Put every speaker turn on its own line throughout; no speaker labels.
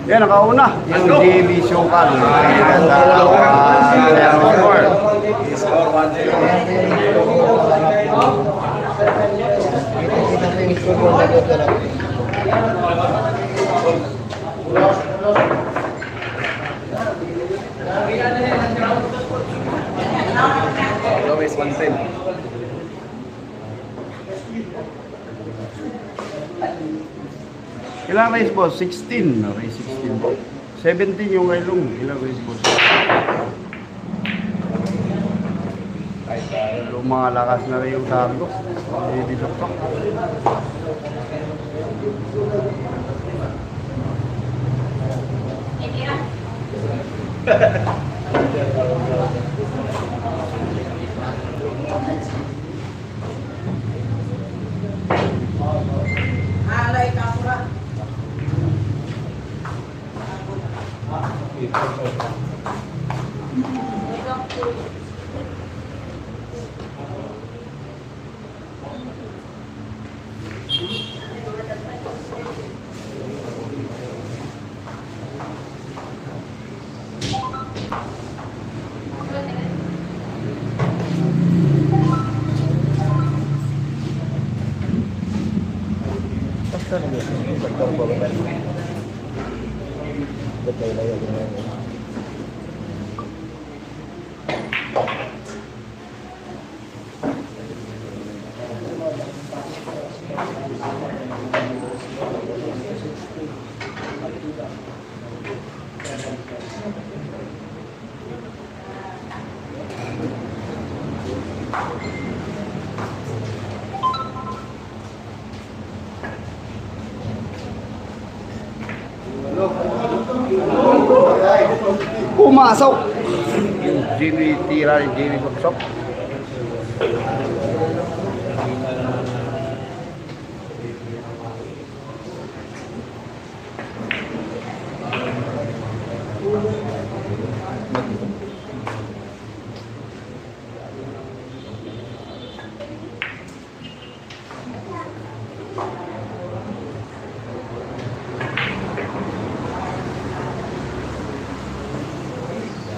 Yan, nakauna. Yung JB Shokal. Score 1-0. Always 1-10. Ilang race boss? 16. Race 16 po. 17 yung kailong. Ilang race boss? Lumalakas na rin yung targo. Hindi doktok.
Alay kapura.
Pumasok! Yung tira ni Jimmy Bagsok.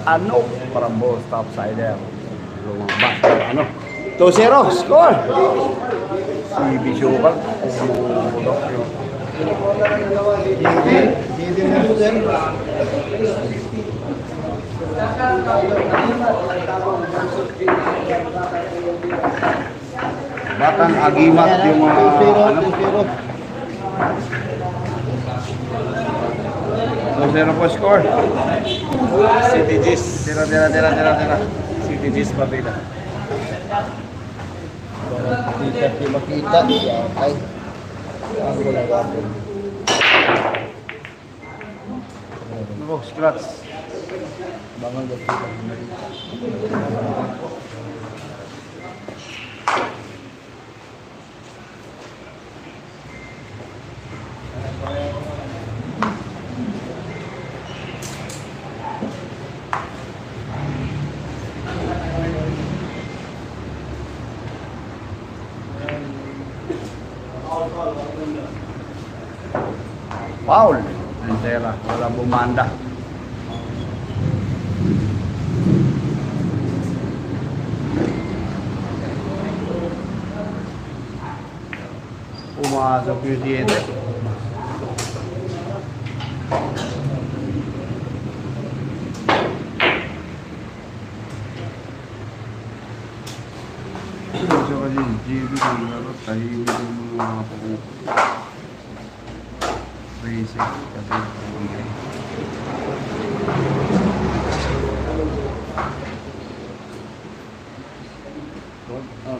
Ano? Parang ball stop sider. Lumabas. Ano? 2-0. Score! Si Bishopal. Pumulok yun. Batang agimat yung ano? 2-0 po score.
CTGs.
Tira.
CTGs Pabila.
Makita. Ay. Ang gulawa.
Ano, scratch.
Bangon dito.
Foul. Antela, walang bumanda. Pumasok yung 7. So kasi JB kung laro, tahimik yung mga pakupo. Racing, kasi pumigay.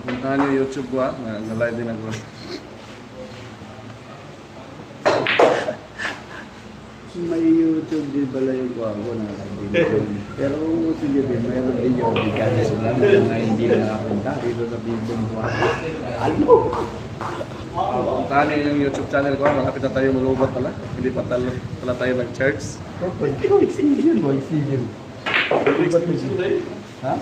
Puntahan niyo yung YouTube ko ha. Na-live din ako.
May YouTube din pala yung ko na pero sige din, mayroon din yung bigyan sila na hindi nakapunta dito sa Bibong ko. Ano?
Puntahan niyo yung YouTube channel ko ha. Malapit na tayo malubot pala. Hindi pa pala tayo nag-church.
Sige. Ha?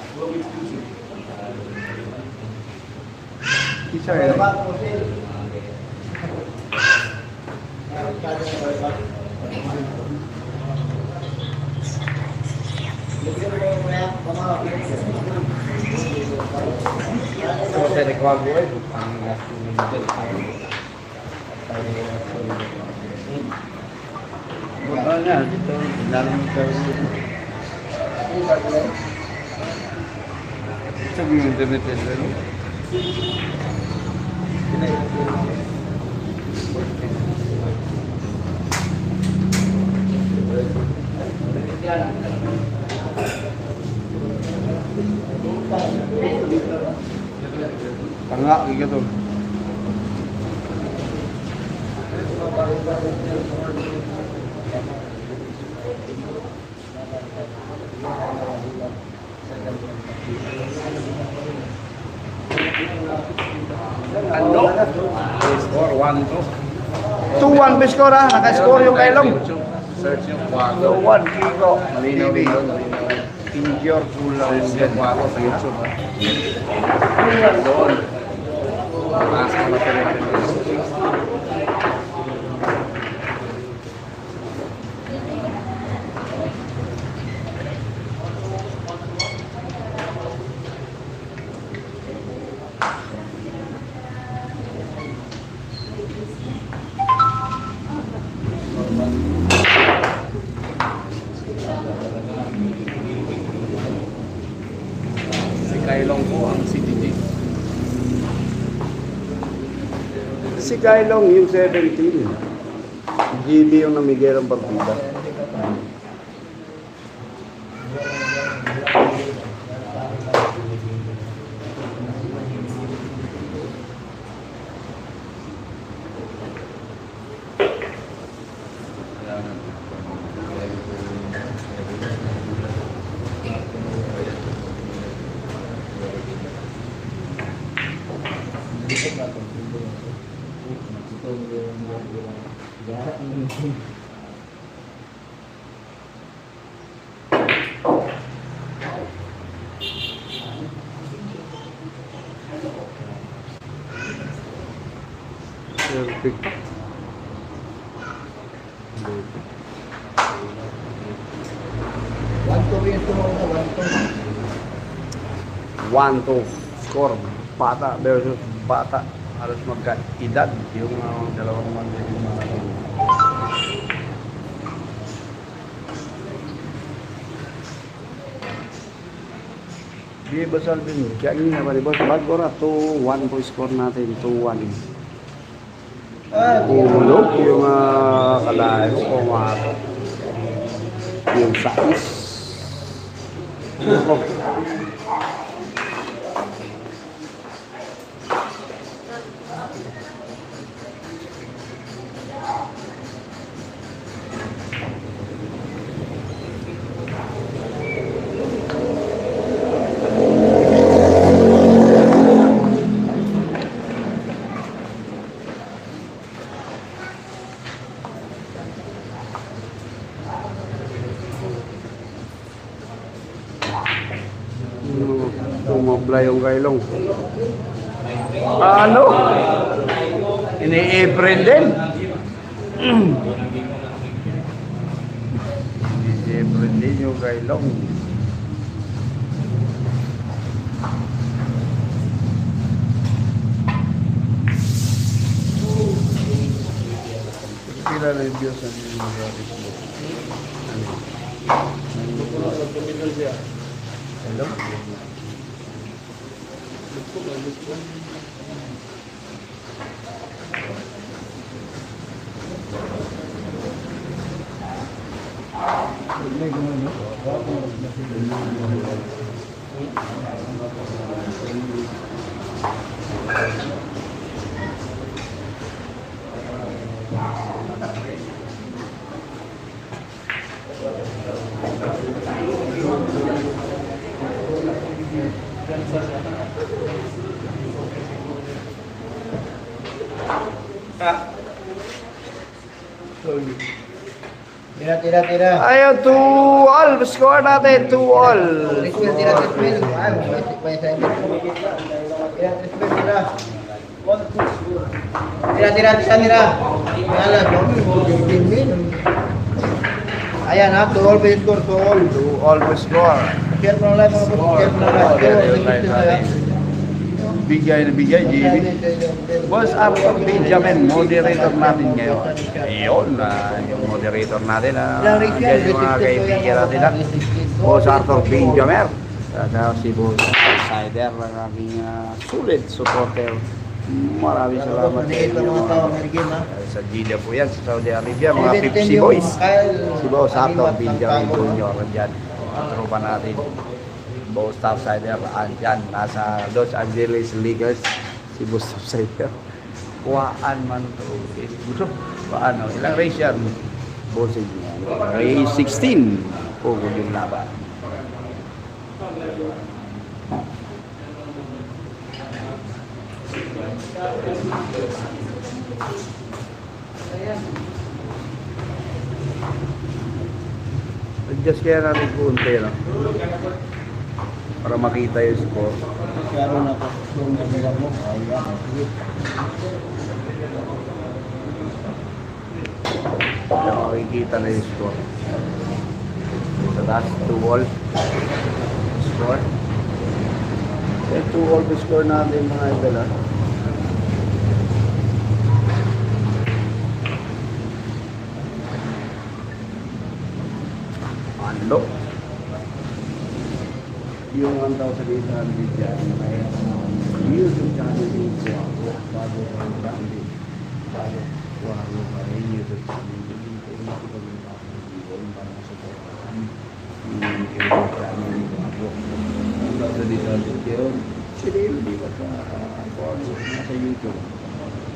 Isa eh.
Saya record gue bukan
Makanya dito, dalam
Sa mga internet din.
tangga gitu.
Ano? Score 1-2.
2-1 pa score ha, naka-score yung Kailong.
Search yung Quago.
2-1 Kiko.
Malinaw
TV.
yun, malinaw.
Injure kulang.
Search yung Quago sa YouTube ha. Doon. Taas mo na pinag-internet. Si Kailong po ang CTG.
Si Kailong yung 17. GB yung namigay ng partida. Perfect. One to score bata versus bata harus magkaedad yung dalawang magiging mga di basal din kaya nga ba boss bago na 2-1 po score natin 2-1 ulog yung kalayo kung yung sais tumabla yung Kailong. Ano? Ini-April din. Ini-April din yung Kailong. Sila review sa mga Facebook. Hello?
Tira.
Ayun, 2-all. Score natin, 2-all.
Tira. Ayan ha, 2-all pa yung score, 2-all.
2-all score.
Share mo lang mga boss, share mo lang.
Bigay na bigay, JB. Boss Arthur Benjamin, moderator natin ngayon. Ayun, yung moderator natin. Yan yung mga kaibigan natin. Boss Arthur Benjamin. Saka si Boss Sider, ang aking sulit supporter. Maraming salamat sa inyo. Sa Gila po yan, sa Saudi Arabia, mga Pepsi Boys. Si Boss Arthur Benjamin Jr. Diyan, ang tropa natin. Boss Topsider, andyan, nasa Los Angeles Lakers, si Boss Topsider. Kuhaan man ito. Paano? Ilang race yan? Bossing yan. Race 16. Pugod yung laban. Adjust kaya natin kunti, no? Para makita yung score.
Kaya na pa, mo. Ayan.
Para makikita na yung score. So that's 2-all score. Eh, 2-all score natin mga idol, ha? Ando. Yung 1,800 dyan, may YouTube channel din po ako. Bago ko ang dami. Bago ko ang YouTube channel din po. Nakipagin pa ako ng video. Para masuportahan. Yung YouTube channel din po ako. Ang bago dito ang video. Sila yung di ba sa YouTube.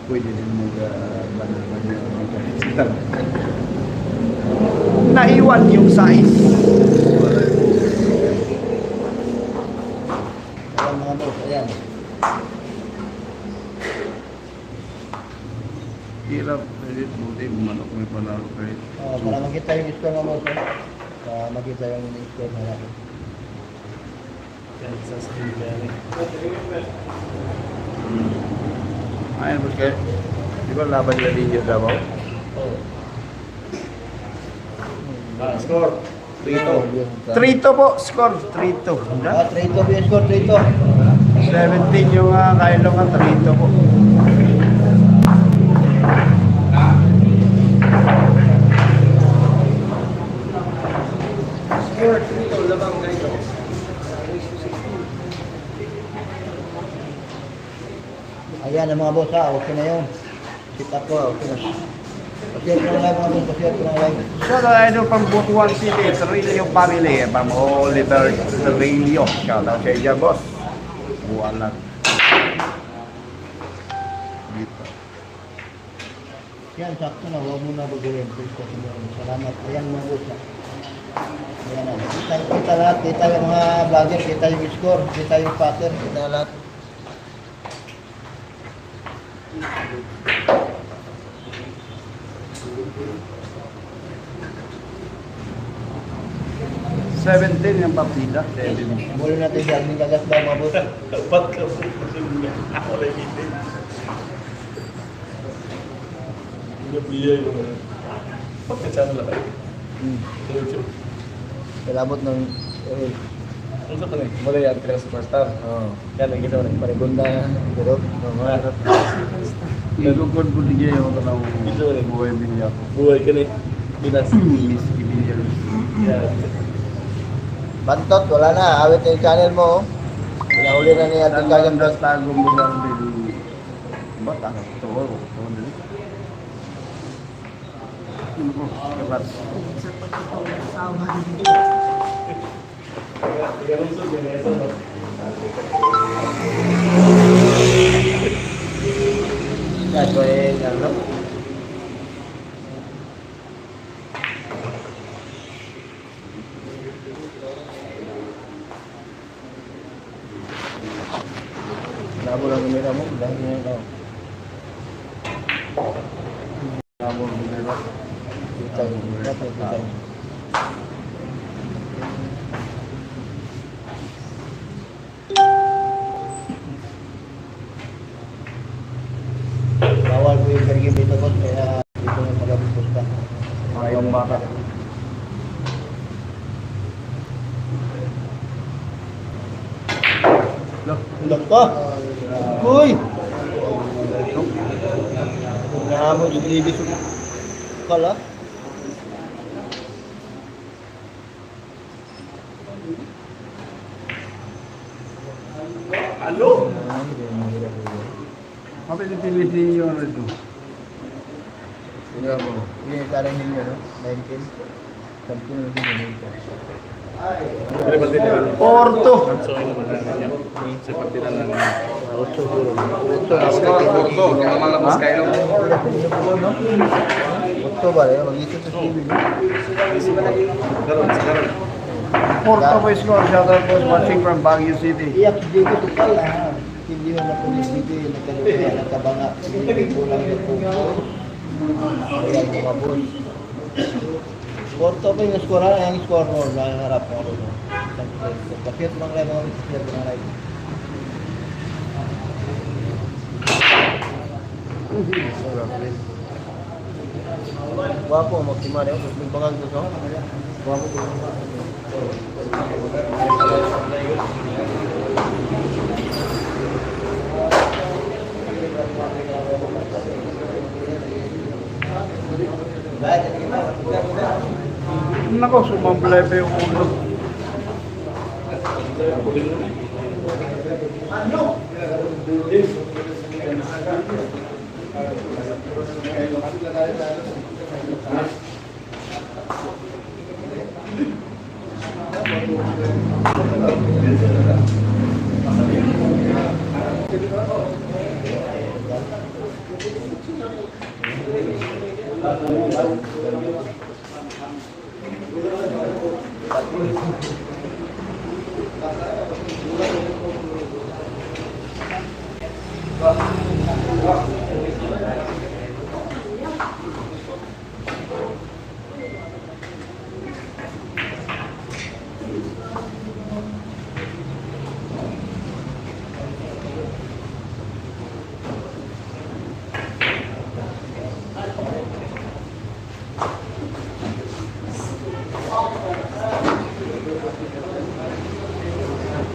Pwede din mag-banal-banal. Naiwan yung size.
Ayan mga boss, ayan.
Hirap, edit buti, manok may panalo kahit.
Para makita yung score mga boss. Para makita yung score na natin.
Ayun, boss kayo. Di ba laban nila din yung Davao?
Score.
3-2 po, score 3-2.
3-2 yung score, 3-2.
17 yung kailong ang 3-2 po.
Score, 3-2, labang ganito. Ayan ang mga boss ha, okay na yun. Sit up ko, okay na. Pasir ko lang mga boss, pasir ko lang.
So, idol from Butuan City, Trilio Family, from Oliver Trilio. Shout out sa iyo, boss. Buwan lang. Dito.
Yan, sakto na, huwag mo na baguhin. Salamat. Ayan mga boss ha. Ayan na. Kita lahat, kita yung mga vlogger, kita yung score, kita yung pattern, kita lahat.
$17 yung partida.
Muli natin siya, hindi kagas ba mga boss?
Dapat ka po kasi ako lang hindi. Hindi biyay yung pagkachannel lang kayo. Sa YouTube.
Kalabot ng...
Ano sa kanil? Mula yan, kaya superstar.
Oo.
Yan, ang ginawa ng
Parigunda, pero...
Igugod ko din yung mga
Ito rin.
buhay niya.
Buhay ka ni Binas.
Miss Kibinyal.
Yan.
Bantot, wala na. Awit na yung channel mo. Pinahuli na niya ating
Tagang
kagang...
tagong mo lang din. Ba't ang ito? Ito din. Ano po? Kapat.
Ganun sa ganyan.
Labo lang yung mera mo, dahil nyo na.
Labo ng mera.
Kita yun, kita yun. Bawal ko yung karigim dito boss, kaya dito na magabos ka.
Ayong bata.
Ulang pa! Uy! Nahamon sa libis kala.
Ano? Mapilipilis ninyo ano ito?
Tingnan mo. Yun yung karang ninyo, no? 19. Something na din yun.
Porto! Porto, naman ang mas kayo.
Ito ba rin? Mag-isip sa TV.
Porto po score. Shout out po watching from Baguio City.
Iyak di ko ito pala. Hindi mo na pulis dito yung nagkalupa, nagkabanga. Hindi ko lang yung pupo. Ayan, mga boss. Porto pa yung score na, yung score mo, nakaharap mo ako. Bakit mga kayo mga isisir ko na kayo? Wapo, magtimari ako. May bangang gusto. Wapo.
Nako, sumamblay pa yung ulo.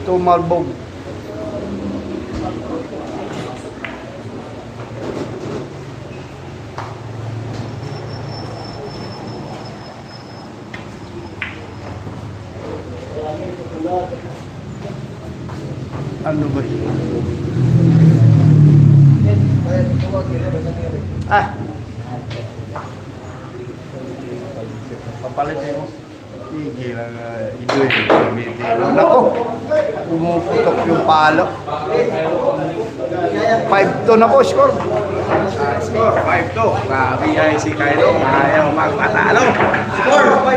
Tumalbog. Ano ba yun? Ah! Papalit mo. Sige lang, ito yung gamitin. Nako! Pumuputok yung palo. 5-2 na po, score.
Score 5-2. Grabe ay si Kylo. Ayaw magpatalo.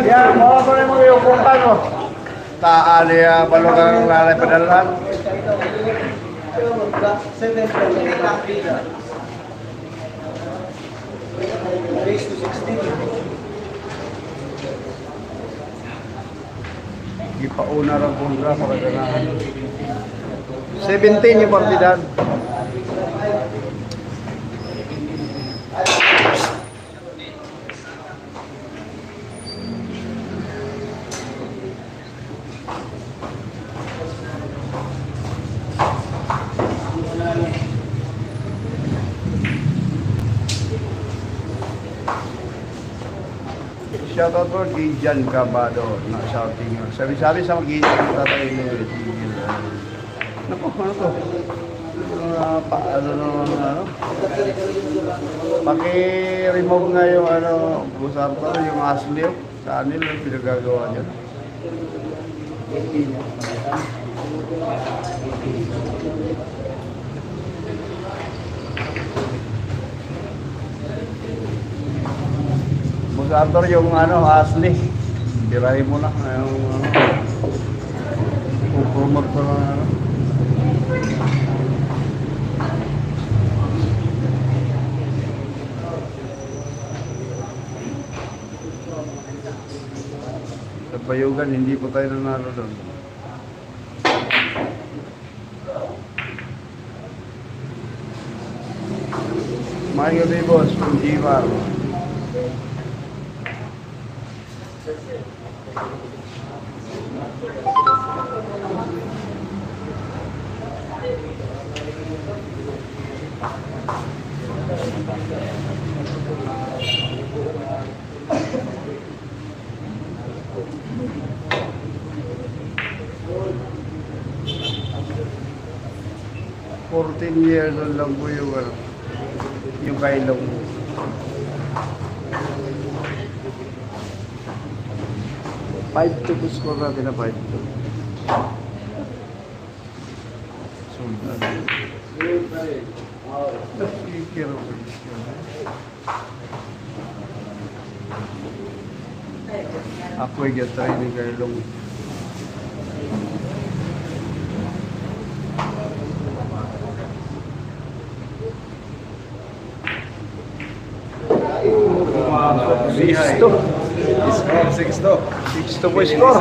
Yan, mga pa rin mga yung puntan mo. Taali, balugang lalay padalahan. Ipauna lang kontra para ganahan. 17 yung partidan. Shoutout po kay Jan Cabado na shouting yun. Sabi-sabi sa mag-iisip ng tatay ni Tigil. Naku, ano to? Ano? Paki-remove nga yung busar to, yung asleo. Sa anil, yung pinagagawa dyan. Busar yung asli. Tirahin mo na. Pupromote ko na Bayugan, hindi po tayo nanalo doon. Mayo de boss, from Jivar. Years old lang po yung kailong. Five to po score natin na 5-2. Sundan. Ako ay gatay ni kailong.
Sixto.
Sixto po score.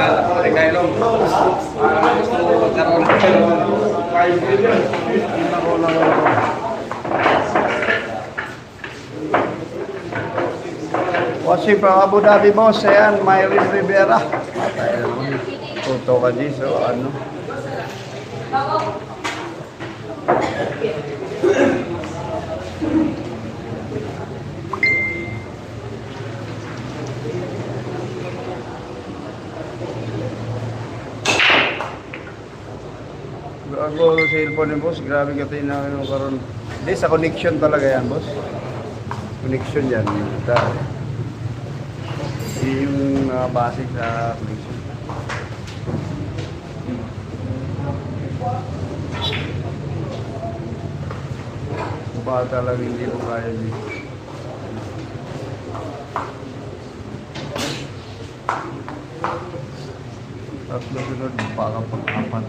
Kasi pa Abu Dhabi boss, ayan, Myrin Rivera. Tuto ka di, so ano. Ako sa cellphone ni boss, grabe ka tayo na karon. Hindi, sa connection talaga yan boss. Connection yan. Yung basic sa connection. Bata lang hindi ko kaya dito. Tatlo sunod, baka pang-apat.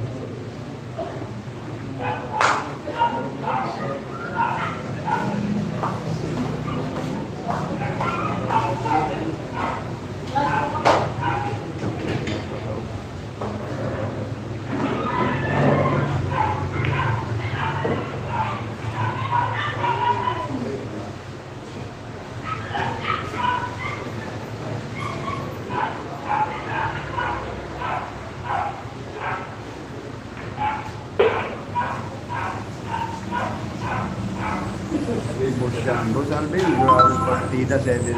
Boss Alvin, partida 7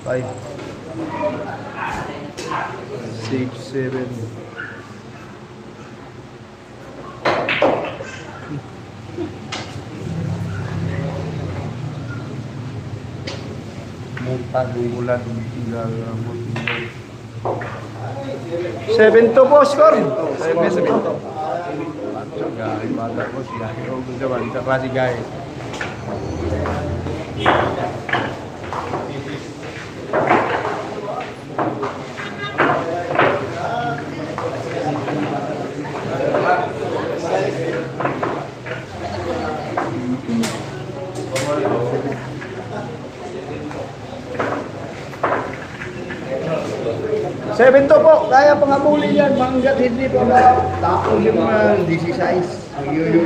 5 6 7 Bulan tinggal 7-2 po score. 7-2. Galing bata ko siya. Gusto ba sa klase guys. Seven to po, kaya pangabuli yan, manggat hindi po na tapos yung 16. Ang yun.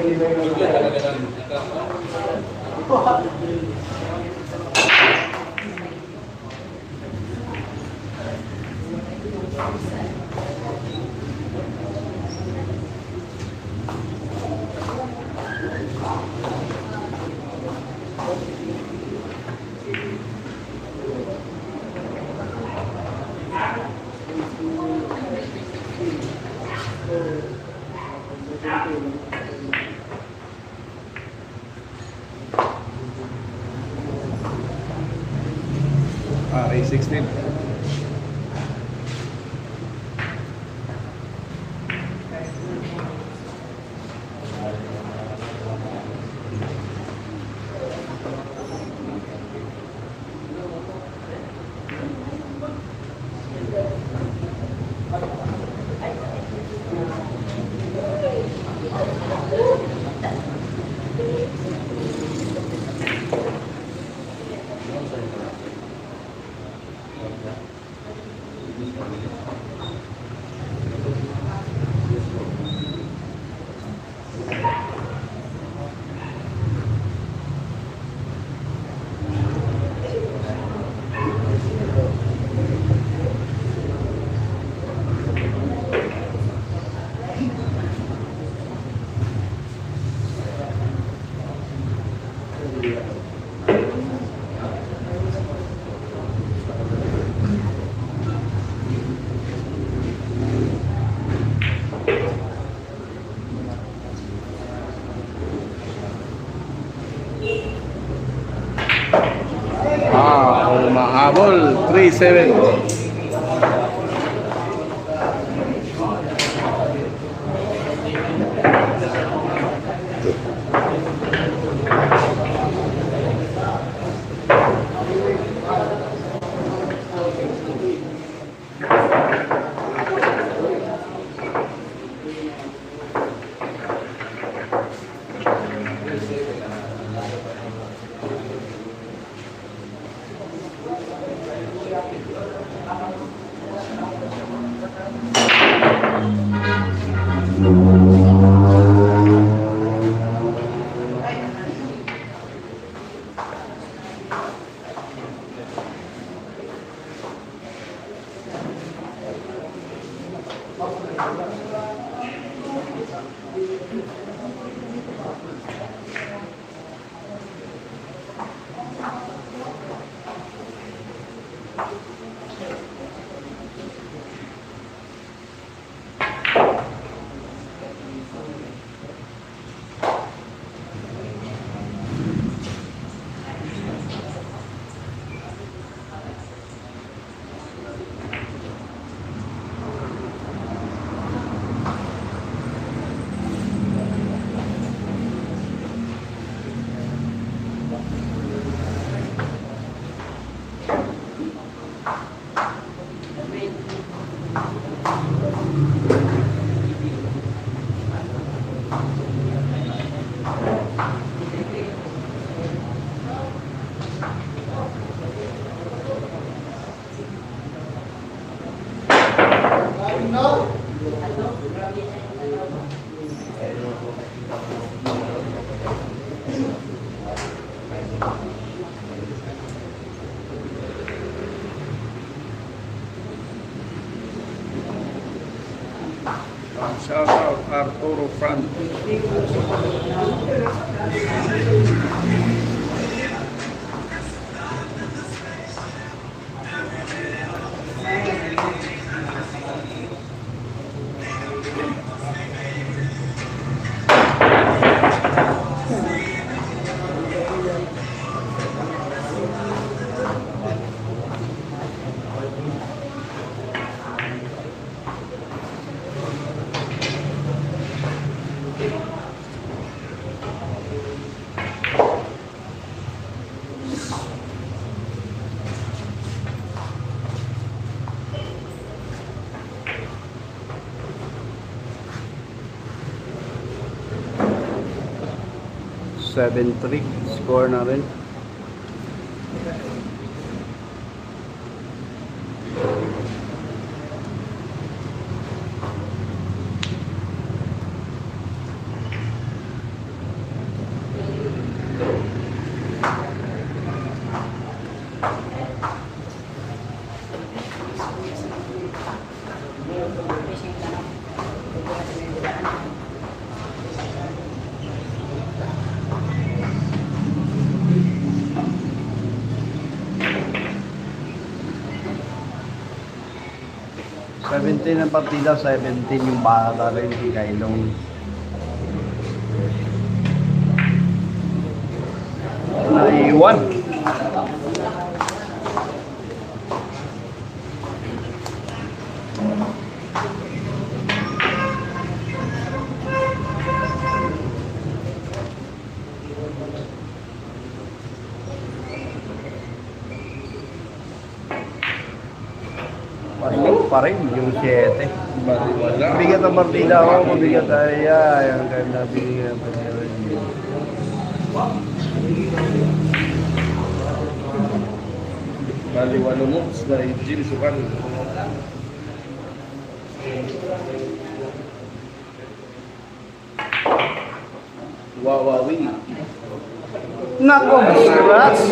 16. Humahabol 3-7. Shout out Arturo Fran. Seven 3 score na rin. Seventeen ang partida, 17 yung bata rin si Kailong. Naiwan. pa rin, yung 7.
Baliwala.
Mabigat ang partida ako, mabigat ay ang ganda binigyan ng pera niyo.
Baliwala mo, sa Jill Sukan. Wawawi.
Nako, congrats!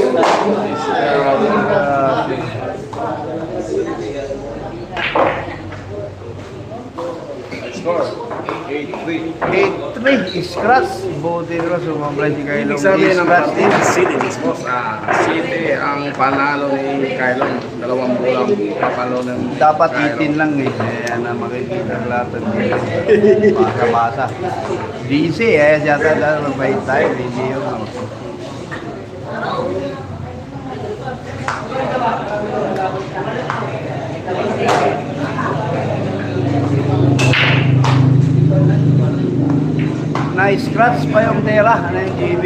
Score, 8-3.
8-3, scratch. Buti nila sumamblay si Kylong.
Ibig sabihin ng
Scratch din.
partida, City mismo City ang panalo ni Kylong. 2 bulang papalo ng
Dapat
Kylong.
18 lang eh. Kaya na makikita lahat ng basa-basa. DC eh, siyata dahil mabait tayo. Hindi yung na-scratch pa yung tela. Ano yung GB?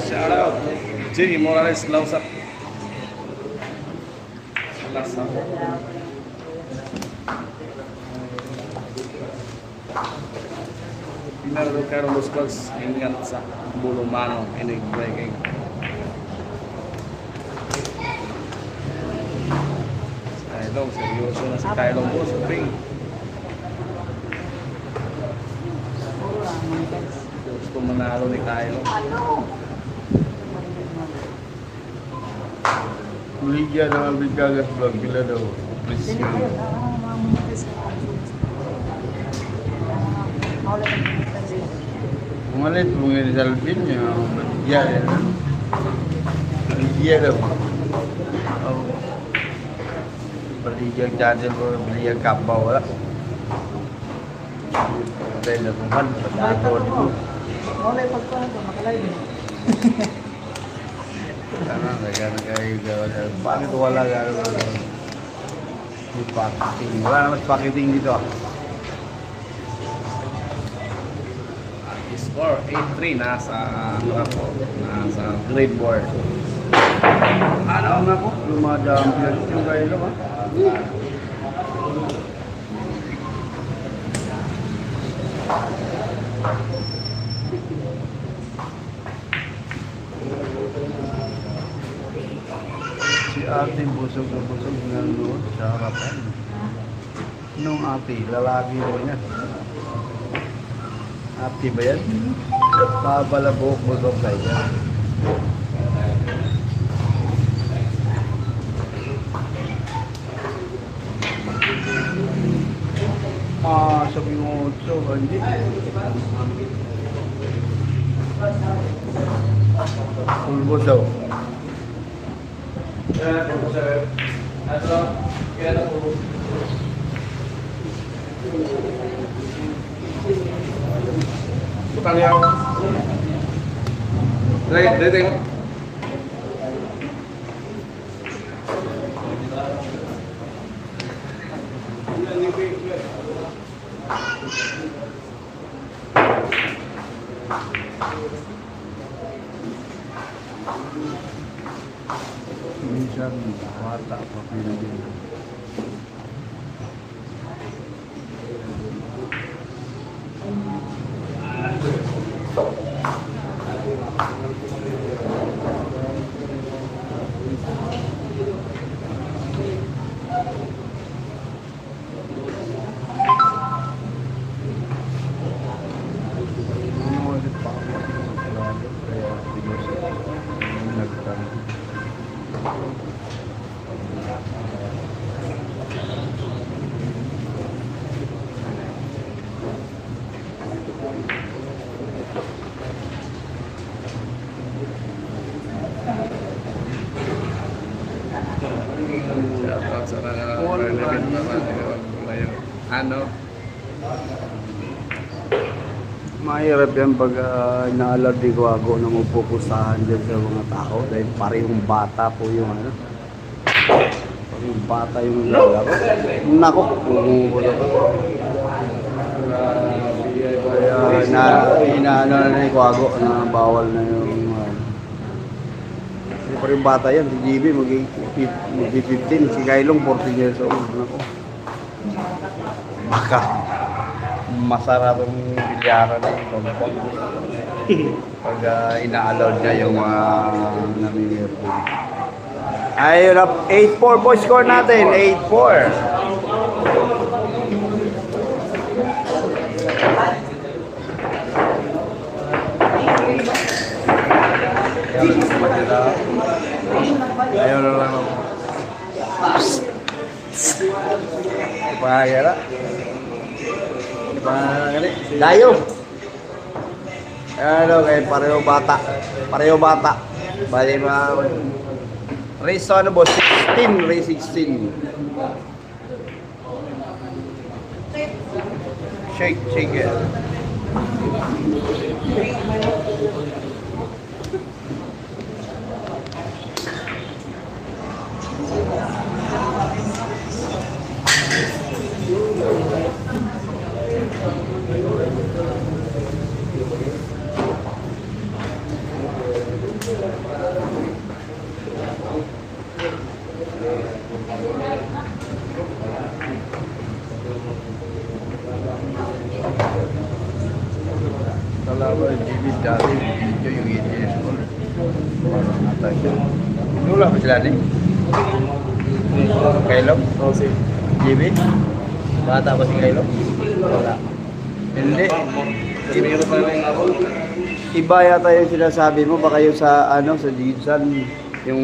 Shout out, Jimmy Morales Lausak. Lausak. Pinaro Carlos Cruz, ingat sa bulumano, inig-breaking. Kylong, seryoso na si Kylong po sa ring. Gusto manalo ni Kylong.
Ligyan ng bigagat vlog bila daw. Please. Umalit mo nga sa Alvin niya. Ligyan. Ligyan daw. Berliga channel ko, berliga kapaw wala. Dahil na tuhan, pagkakon ko.
Wala yung pagkuhan ko, makalive.
Karena kayak bakit wala gano'n di packaging. Wala naman packaging dito.
Score 8-3 nasa Rapo, nasa grade board.
Ano na po? Lumadang yung kayo naman. Si ate busog na busog nanonood sa harapan. Nung ate, lalaki mo niya. Ate ba yan? Pabalabok mo doon kayo. Sabi mo, so, hindi. Pulbo daw.
Butang yang. Dari tengok.
Minsan, bata pa pinagin.
Shoutout sa ano?
Mahirap yan pag naalardi ko ako na mapupustahan dyan sa mga tao dahil parehong bata po yung ano. Parehong bata yung lalaro. Nako, pumupulo ko. Kaya inaano na ni Kuago na bawal na yung hindi pa rin bata yan, si GB mag-15, si Kailong 14 years old. Ako. Baka masarap ang bilyaran na yung compound. Pag ina-allowed niya yung namimir po. Ayun na, 8-4 po score natin, 8-4. Ayaw na lang ako. Ipahagala. Ipahagala. Dayo! Ano kayo, pareho bata. Pareho bata. Bali mga... Race ano boss? 16. Race 16. Shake, shake it. Kalau jibit dari video yung ETS ko. Wala ba sila ni? Kailog? Oo, si jibit? Bata ba si Kailog? Wala. Hindi. Iba yata yung sinasabi mo, baka yung sa ano sa Jinsan, yung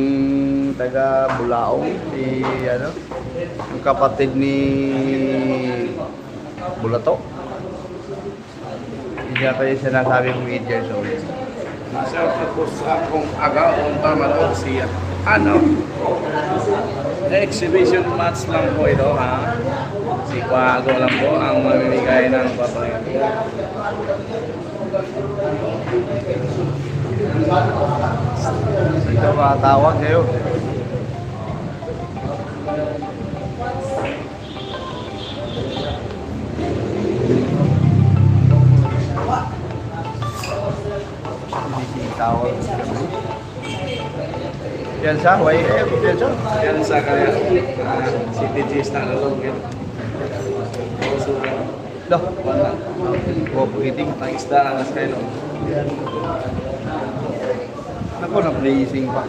taga Bulaong, si ano, yung kapatid ni Bulato. Hindi yata yung sinasabi mong 8 years old.
Masarap po sa akong agaw para manood siya. Ano? Exhibition match lang po ito, ha? Si Kuago lang po ang mamimigay ng papaya.
Ito makatawag kayo. Tawag. Yan sa YF, yan sa.
Yan sa kanya, si TG's na lalong yan.
Loh,
Wala.
eating.
Ang isda ang askaino.
Ako na blazing pa.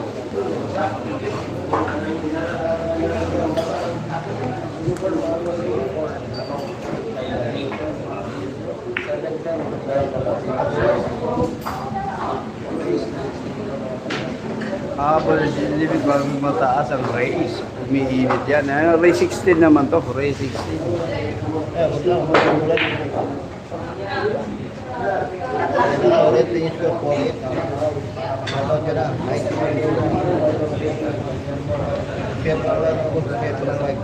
Habang limit bago mataas ang race, umiinit yan. Race 16 naman to, race 16.
Huwag lang, magmumulat. Ulit din yung score for it. Manood ka na. Share pa lang ako sa share pa lang.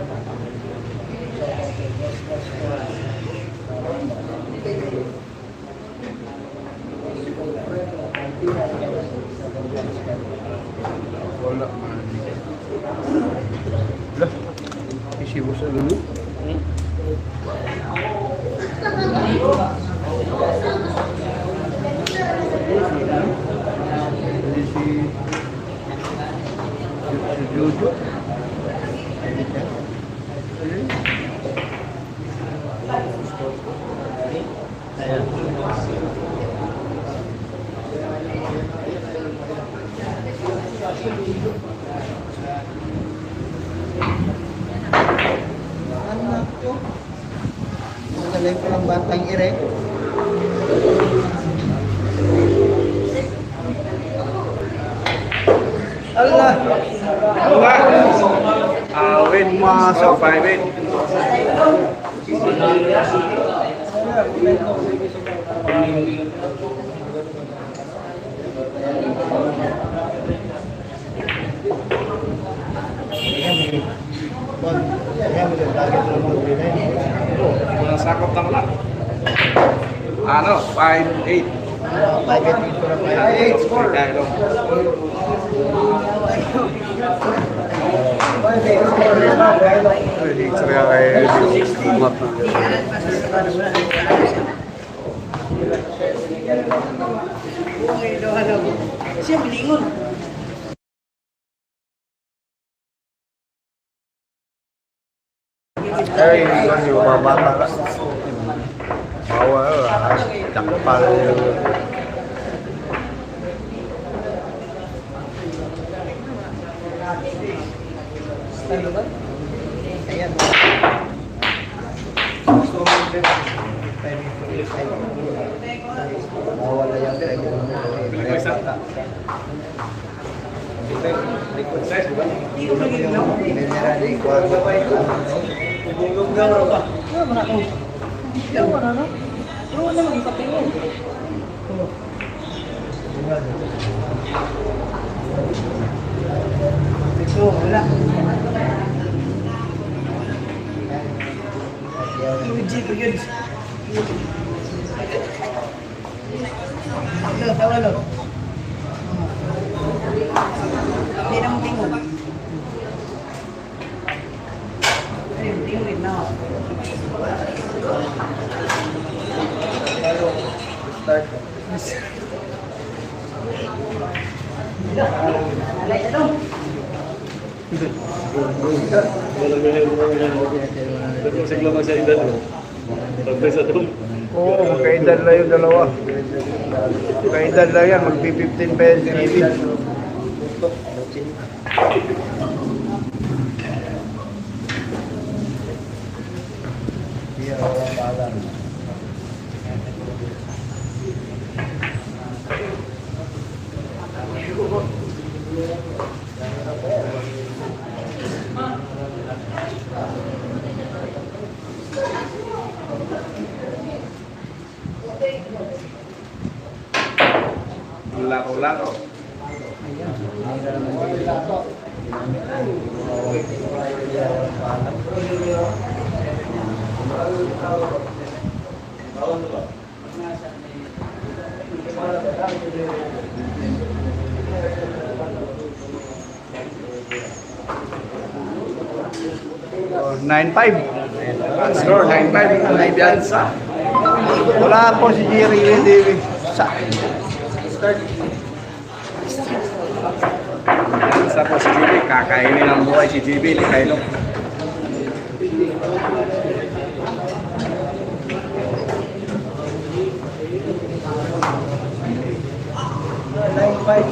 Wala man. Lah, isibo sa lulu. Jadi si Jojo.
Ayan. Anak ko. Magaling ko ng batang ire. Allah!
Win masuk 5-8. Walang sakop ng lang. Ano? 5-8.
5-8 score.
Kaya lang.
Kaya kay umat na.
Siya bilingon.
Eh, yun yung mga bata ka. Bawal, takpal yung...
Ano ba?
Ayan. Mawala yan.
Ano na to? Ano na no? Pero wala nang ipapingon. Ito, wala. UG ko yun. Ano, tawalo. Hindi na mo tingon. Ay, tingon na. Alay, ano?
Oo, magkaedad lang yung dalawa. Magkaedad lang yan, magpi-15 pesos TV. Laro-laro. Oh, 9-5. Score 9-5 ang Ibiansa. Wala po si Jerry hindi sa
Sa po si JB, kakainin ang buhay si JB, Likailong.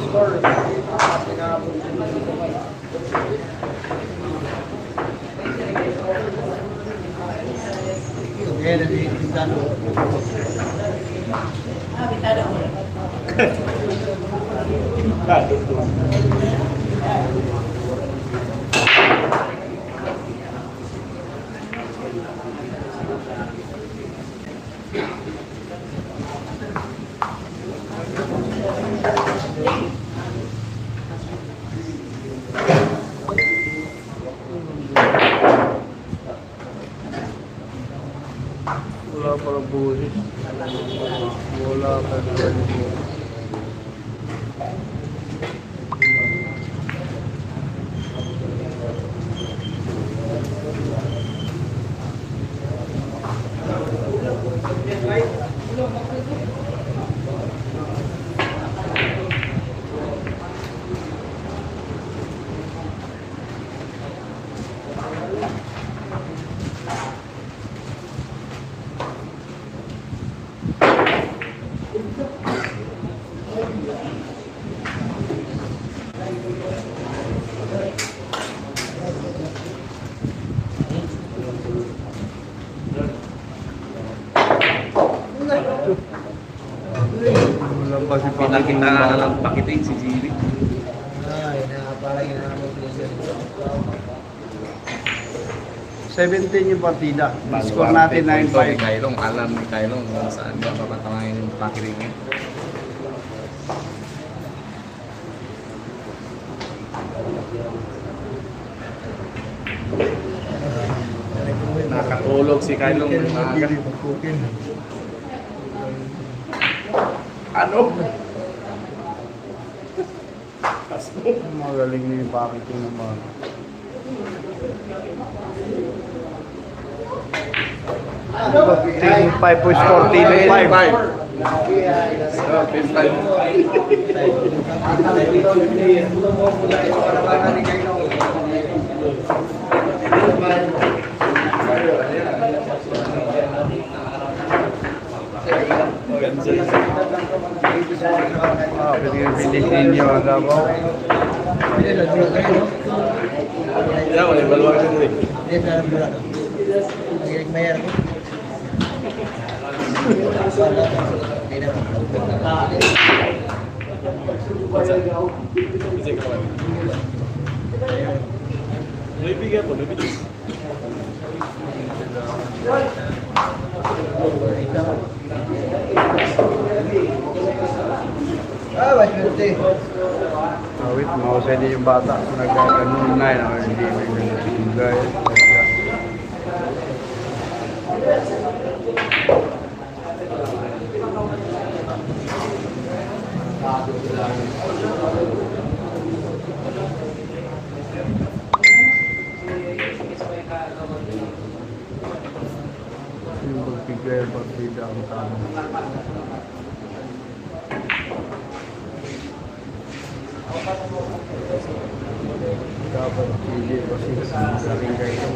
Score.
Bitado mo.
wala para bulis. Wala pa rin. Wala pa si
Pinakita na lang pakiting si JB.
Ay, parang inaamot ko siya.
17 yung partida. Score natin
Ni
9-5.
Kailong, alam ni Kailong kung saan ba papatamayin yung pakiting niya. Nakatulog si Kailong ng maaga. Ano?
Magaling na yung packaging naman. Team 5 po score, team 5.
So, 5.
Oh, pwede yung finish ninyo mga po.
Ya, wala balwa ka din.
Hindi, pero wala. Nagilig mayar ko.
Naibigyan po, naibigyan.
Ah, maswerte.
Wait, mahusay din yung bata. Nagkakaroon na yun. Hindi may nagkakagay. Yung pagpigay, pagbida ang tanong. Dapat hindi kasi galing kayo.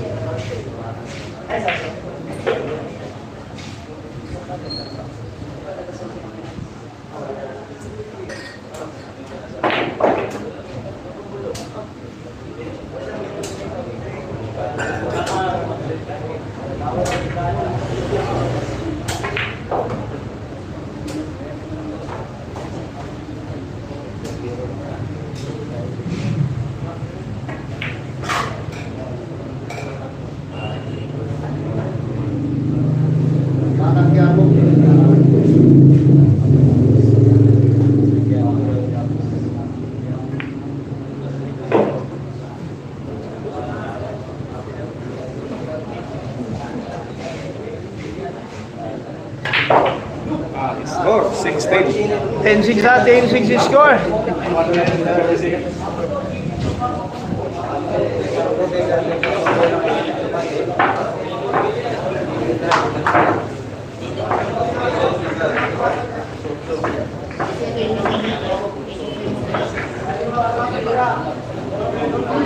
Score, 16.
10-6 natin, 6 score.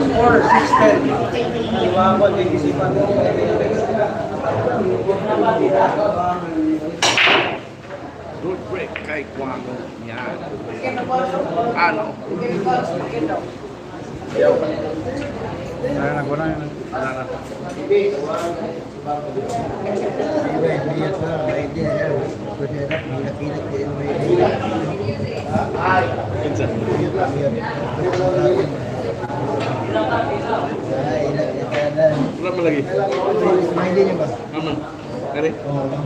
Score 6-10. Iwakot, ikisipan ko.
Good break kay Quago. Yan. Ano?
Ayan, naguna yun.
Ano na? Wala mo lagi.
Smiley niya ba?
Ano? Kari?
Oo.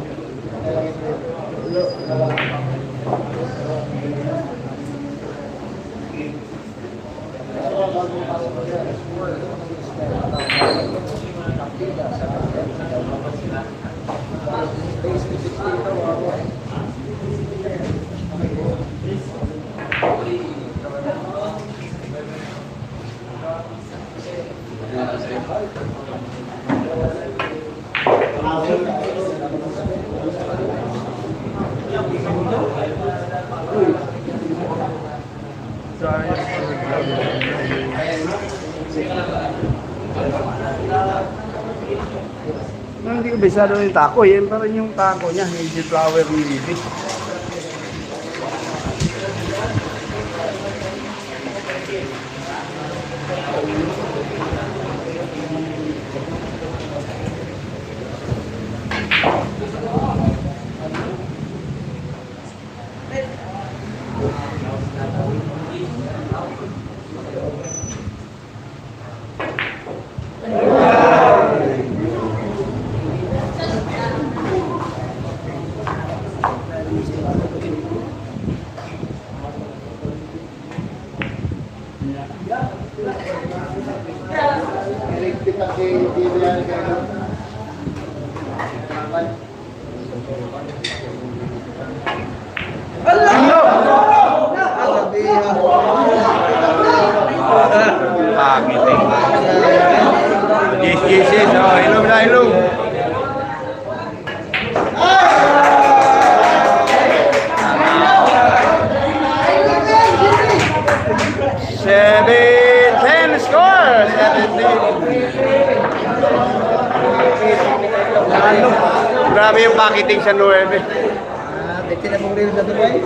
Hindi ko bisado yung taco. Yan pa rin yung taco niya. Hazel flower ni Bibi. Pangit eh. Yes. Oh, ilong na ilong. Ano? Grabe yung packaging sa 9.
Bete na mong rin sa Dubai.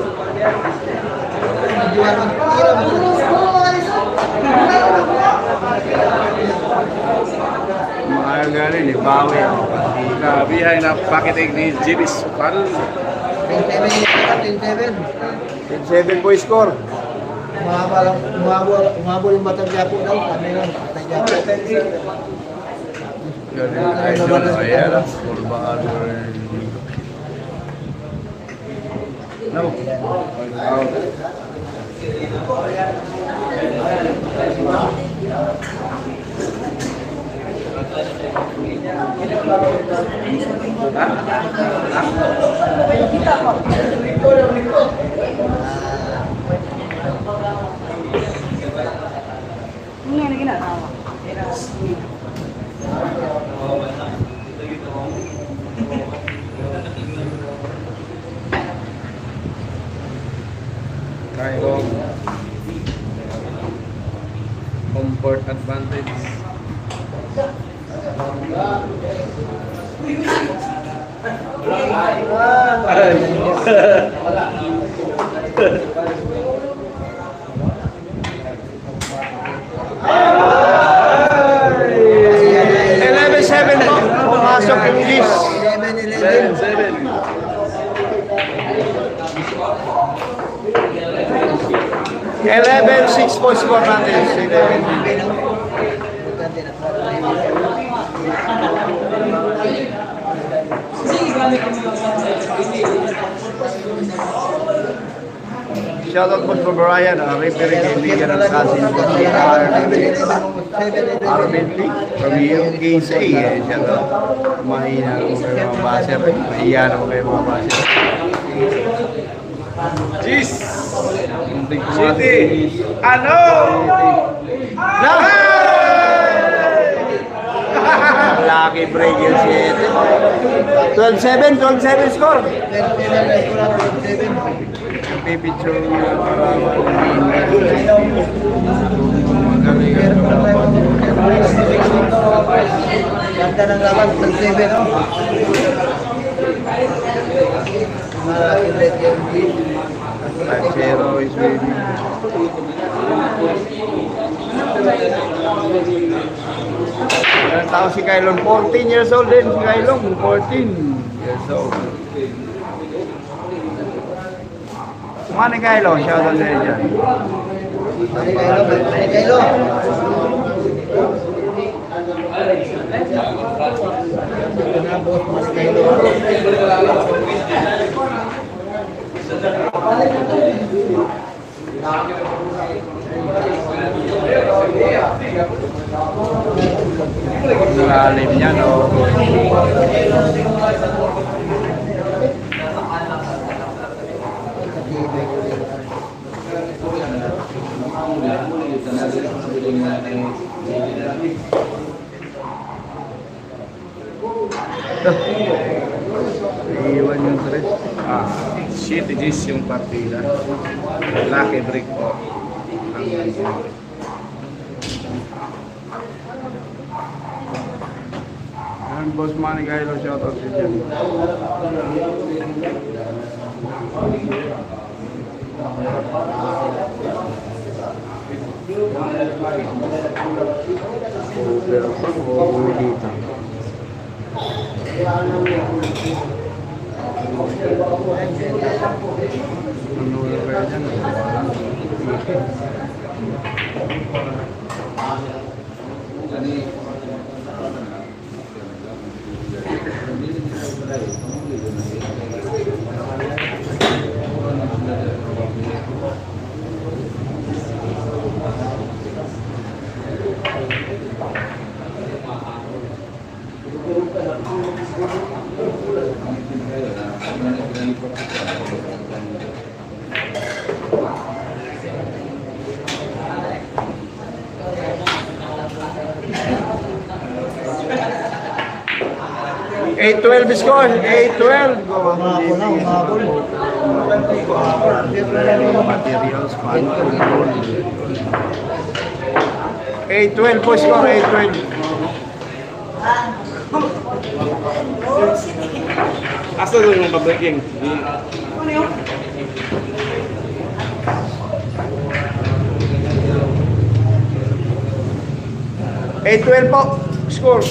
Jual ang tira mo.
Mga galing, bawi ako.
Kabihay na pakitig ni Jimmy Sukal.
27.
7 po score.
Umabol yung Batang Japo daw. Kami lang, Batang Japo.
Galing, idol. Ayan, full bahadur. No.
Ano yung ginagawa?
Kailong comfort advantage.
Ay! 11-7 po. Pumasok yung Gis.
11.
11-6 po score natin. 11. Shoutout po sa Brian, referee kaibigan ng cousin ko si Arvin Lee from UKC. Shoutout. Mahina ko kayo mga baser. Mahiyan ako kayo mga baser.
Jeez! City! Ano?
No! Lucky break yung 7. 12-7, 12-7 score. Pipicture yung
Ganda ng laban, 7, no?
Zero is winning. Ilang taon si Kylon? 14 years old din si Kylon. 14 years old. Kumani Kylon, shoutout sa iyo dyan.
Manikailo.
Lalim niya, no? Iwan yung tres.
City Jeez yung partida. Lucky break po.
Yan, Boss Manny Kylon, shoutout sa dyan. Pero uuwi dito. Ano na kaya dyan? $8-12 score, 8-12.
Umabol.
Materials, pan, control. 8-12 po score, 8-12.
Asa doon yung pa-breaking?
Ano yun?
8-12 po, score.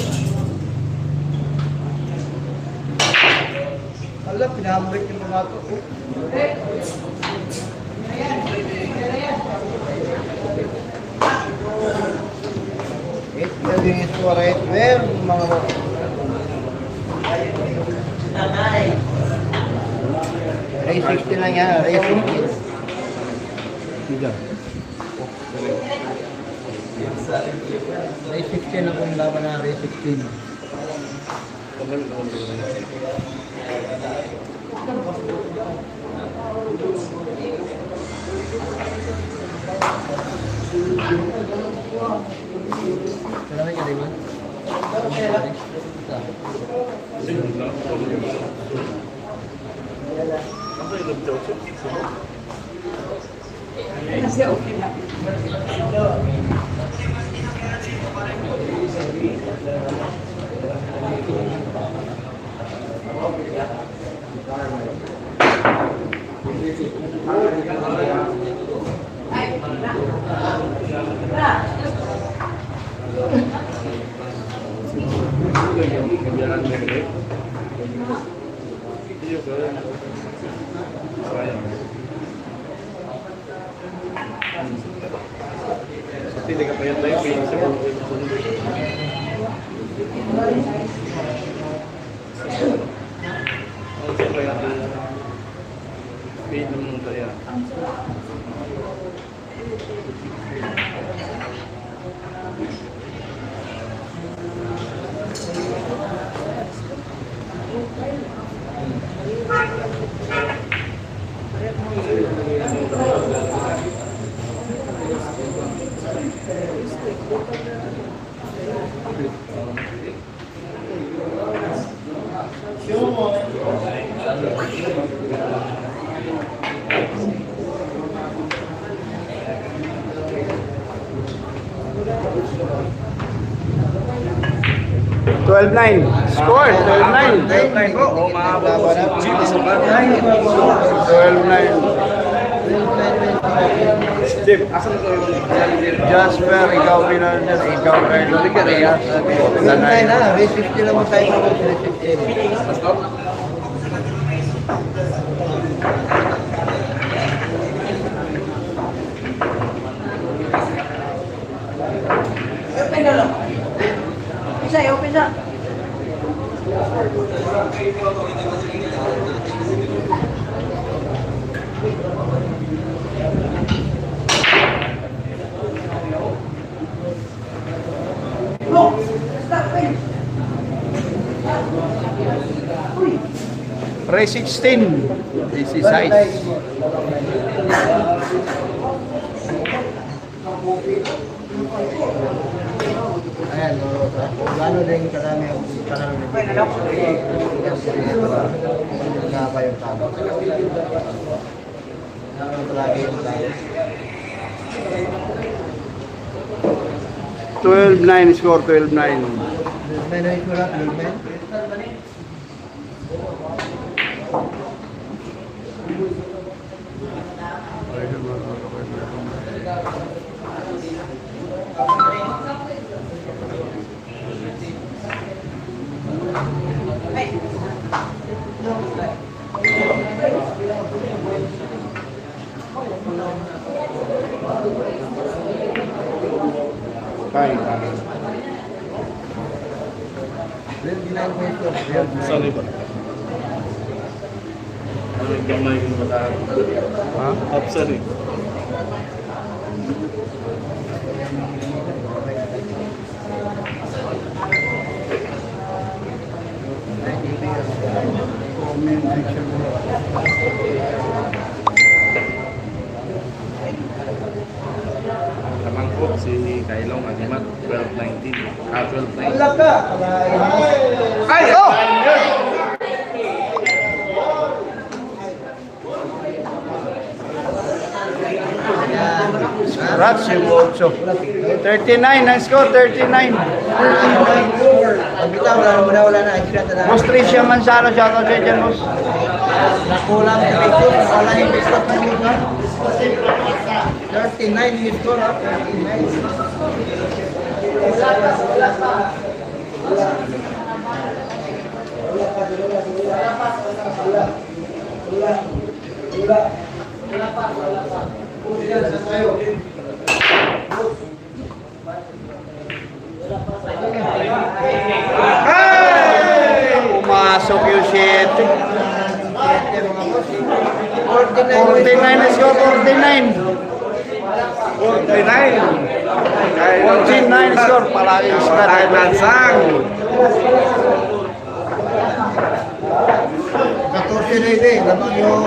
Alam, pinahambrik yung mga ito. Ito yung score, 8-12, mga Ray 60 lang yan, Ray 60. Ray 16 na kung laban na Ray 16. Maraming ka, Raymond?
Kasi okay na.
Hindi ka pa yan tayo, pili sa mga pili naman tayo.
12-9. Score, 12-9.
12-9 po. O, mahabot po si Chili sa bat.
12-9.
Steve, asan ko yung
Jasper, ikaw pinanyan. Ikaw kayo. Parehas.
Nanay na, Ray 60 lang mo tayo sa Ray 16.
Stop.
Open na lang. Isa, open na. Look, stop it. Uy.
Ray 16. This is size.
Ayan, gano'n din karami ang karami ng
Okay na lang.
nagkapa yung tama. Gano'n talaga yung tama.
12-9 score, 12-9.
May na yung surat, Lulmen?
Sorry ba? Ano yung gamay yung bata?
Ha?
Upsan eh. Tamang po si Kailong Agimat, 12-19. 12-19.
Wala ka!
Ay, oh!
Yan,
Scratch yung Otso. 39 ang score, 39.
Bitaw, wala na.
Boss Tricia Manzano, shoutout sa dyan, boss.
Nakulang sa Facebook, wala yung Facebook na yun, ha? 39 yung score, ha? 39.
Pumasok yung 7. 49 na score, 49. 49 score, palagi yung score.
Lansang.
14 na yun, lamang yung...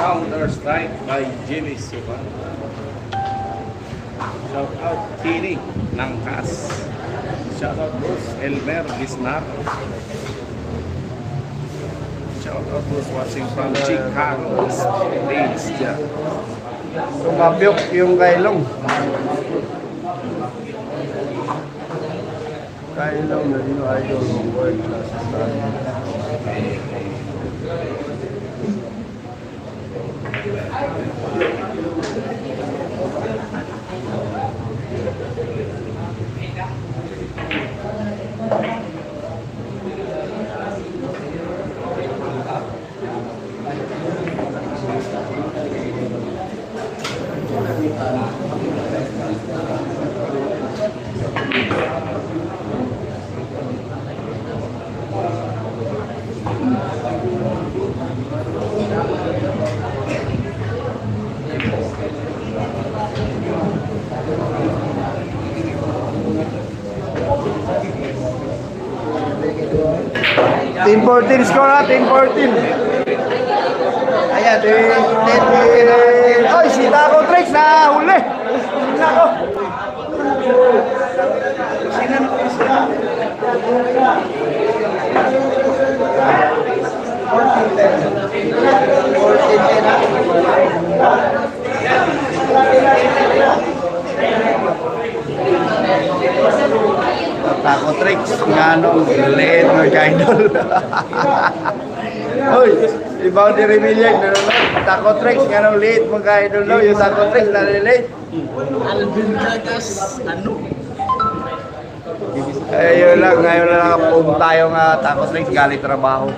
Counter strike by Jimmy Supan. Shout out Tini ng CAS. Shout out Bruce Elmer Gisnar. Shout out Bruce watching from Chicago. States dyan.
Tumabyok yung kailong. Kailong na dino idol ng world class. Team 14 score na, Team 14.
Ayan, 10.
Oy, si Taco Trix na huli. Nako. Taco Trix nga nung late ng idol. Hoy, ibaw ni Remilian, Taco Trex, nga nung late mo kayo doon, yung Taco Trex na late.
Alvin Gagas, ano?
Ayun lang, ngayon lang nakapunta tayo nga Taco Trex, galing trabaho.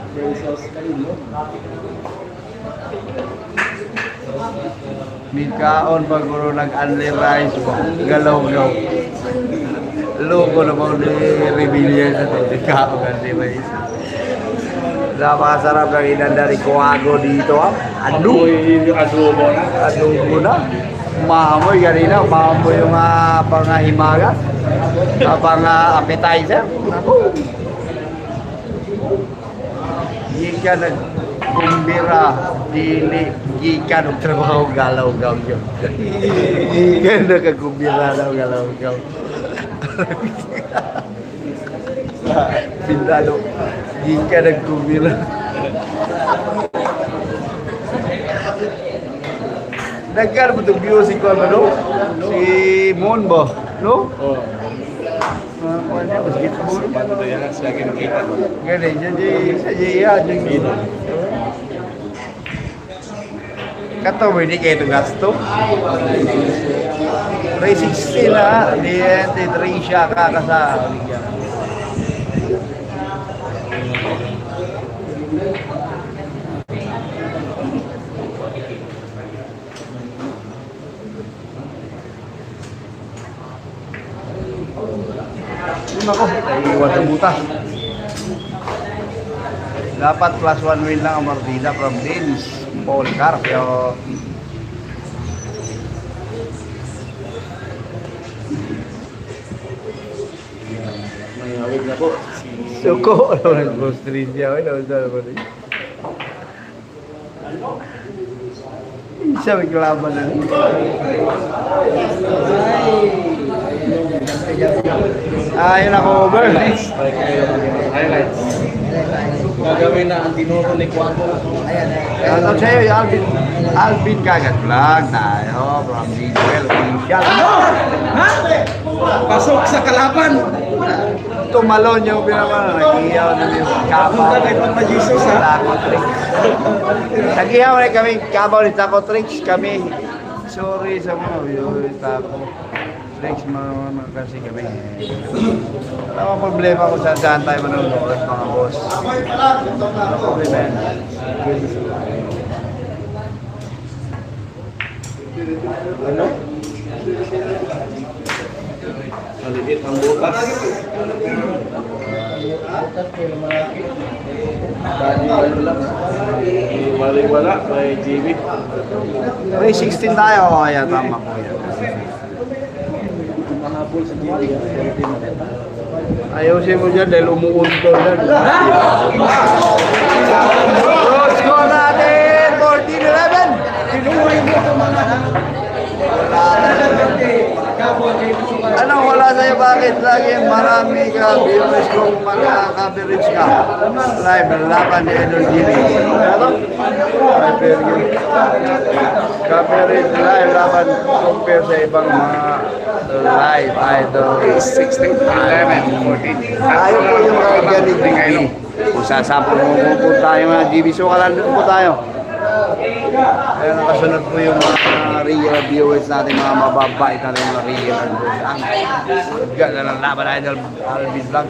Midkaon pag guro nag-unli rice po, galaw-gaw. Loko na po ni Remilian sa midkaon unli rice. Napakasarap ng inanda ni Kuago dito ha. Ano? Adobo na. Maamoy kanina, maamoy yung pangahimaga. Pang-appetizer. Ako. Gika nagkumbira, dili, gika nagtrabaho galaw-gaw yun. Gika nagkumbira daw galaw-gaw. Pintado, gika nagkumbira. Nagkar mo itong music ko, ano? Si Moon ba? No?
Oo.
Ano niya, basketball?
Paano to yan? Sa akin nakita ko.
Ganun, yan. Kato mo, hindi kayo ito gasto. 360 na, di 3 siya kakasa. Nako, iwan sa butas. Dapat plus 1 win lang ang Mardida from Vince Paul Carpio.
May hawig na po.
Suko, nag-ghost rin siya. Isa may kalaban na. Yun ako, over.
Highlights. Gagawin na ang tinuro ni Quago.
Ano sa'yo, yung Alvin Kagat Vlog tayo from Diesel Official.
Ha? Pasok sa kalaban!
Tumalon yung pinamana, nag-iyaw na yung kabaw.
Jesus, ha?
Taco Tricks. Nag-iyaw na kami, kabaw ni Taco Tricks. Kami, sorry sa mga yung Taco Tricks, mga kasi kami. Wala mga problema kung saan tayo manonood, mga boss. Wala problema yan.
Ano? Maliit ang butas. Ano lang. May wala, may GB.
May 16 tayo, kaya tama po yan.
Mahabol sa GB.
Ayusin mo dyan dahil umuuntol dyan. Bro, score natin! 14-11! Ano wala sa'yo? Bakit lagi marami ka viewers kung maka-coverage ka? Live, laban ni Idol Gili. Ano? Coverage live, laban compare sa ibang mga live idol.
16, 11, 14.
Tayo po yung mga galing. Kung sasapon mo po tayo mga GB, so kalandun po tayo. Kaya nakasunod po yung mga real viewers natin, mga mababait natin, mga real viewers. Ang ganda ng laban na Idol Alvin Vlog.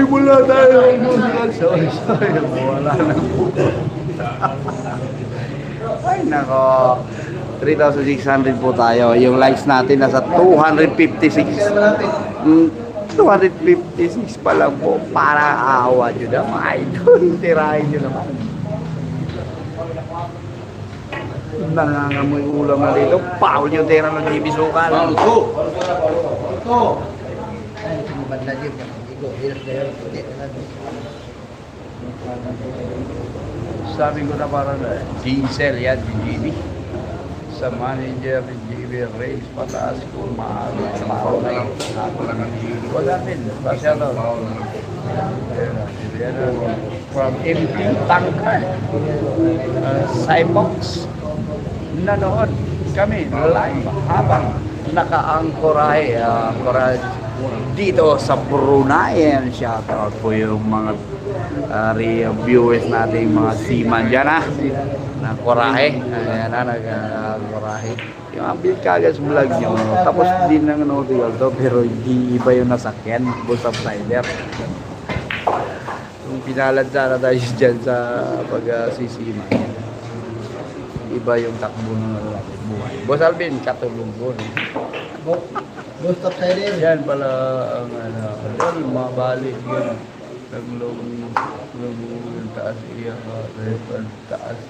Wala tayo. Sorry. Wala na po. Ay nako, 3,600 po tayo. Yung likes natin nasa 256. 256 pa lang po. Para awa nyo na mga idol. Tirahin nyo naman. Nangangamoy ulam na dito. Paul yung tira ng ibisukan. Sabi ko na parang diesel yan, GGB. sa manager ni JB Reyes pataas kung maaari sa maunay. Wala din, pasyado. From MP Tangkay, Cybox, nanood kami live habang naka-angkorahe dito sa Brunei. Shoutout po yung mga viewers natin, mga seaman dyan na korahe. Ayan na, nag-korahe. Yung Ambil Kagas vlog nyo, tapos din ng notable to, pero hindi iba yung nasakyan, bus upsider. Kung pinalad sana tayo dyan sa pag-sisiman, iba yung takbo ng buhay. Boss Alvin, katulong ko.
Ghost of Siren.
Yan pala ang mabalik yun. Naglong taas iya ka, taas.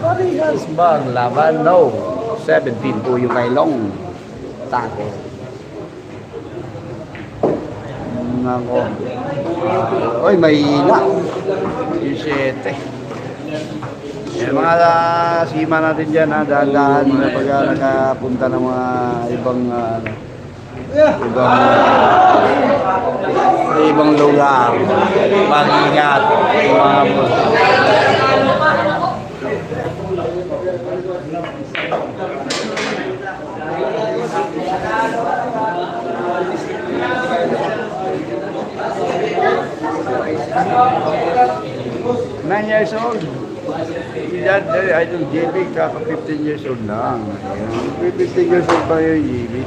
Parehas ba ang laban? No. 17 po yung kailong. Tako. Nako. Oy, may ina. 17. Yung mga sima natin dyan, dahan-dahan na pag nakapunta ng mga ibang lugar. Mag-ingat. Nine years old. Yan, idol JB, kaka 15 years old lang. 15 years old pa yung JB.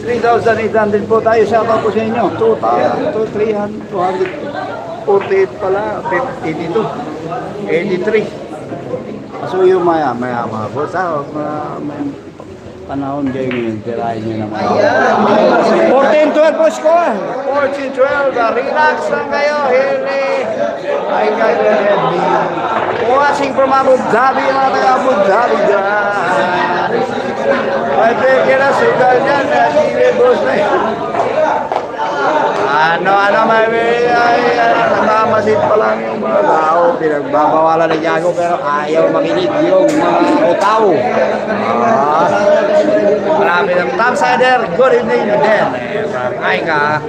3,800 po tayo. Shoutout po sa inyo. 248 pala. 82. 83. So yung maya mga boss. May panahon kayo ngayon. Tirahin nyo naman. 14-12 po score. 14-12. Relax lang kayo. Hili. Ay kayo. Watching from Abu Dhabi. Mga taga Abu Dhabi dyan. Ay peke na sugal dyan. Sige boss na yun. Namamasid pa lang yung mga tao. Pinagbabawalan ng Yago pero ayaw makinig yung mga utaw. Marami ng topsider. Good evening din. Ay ka.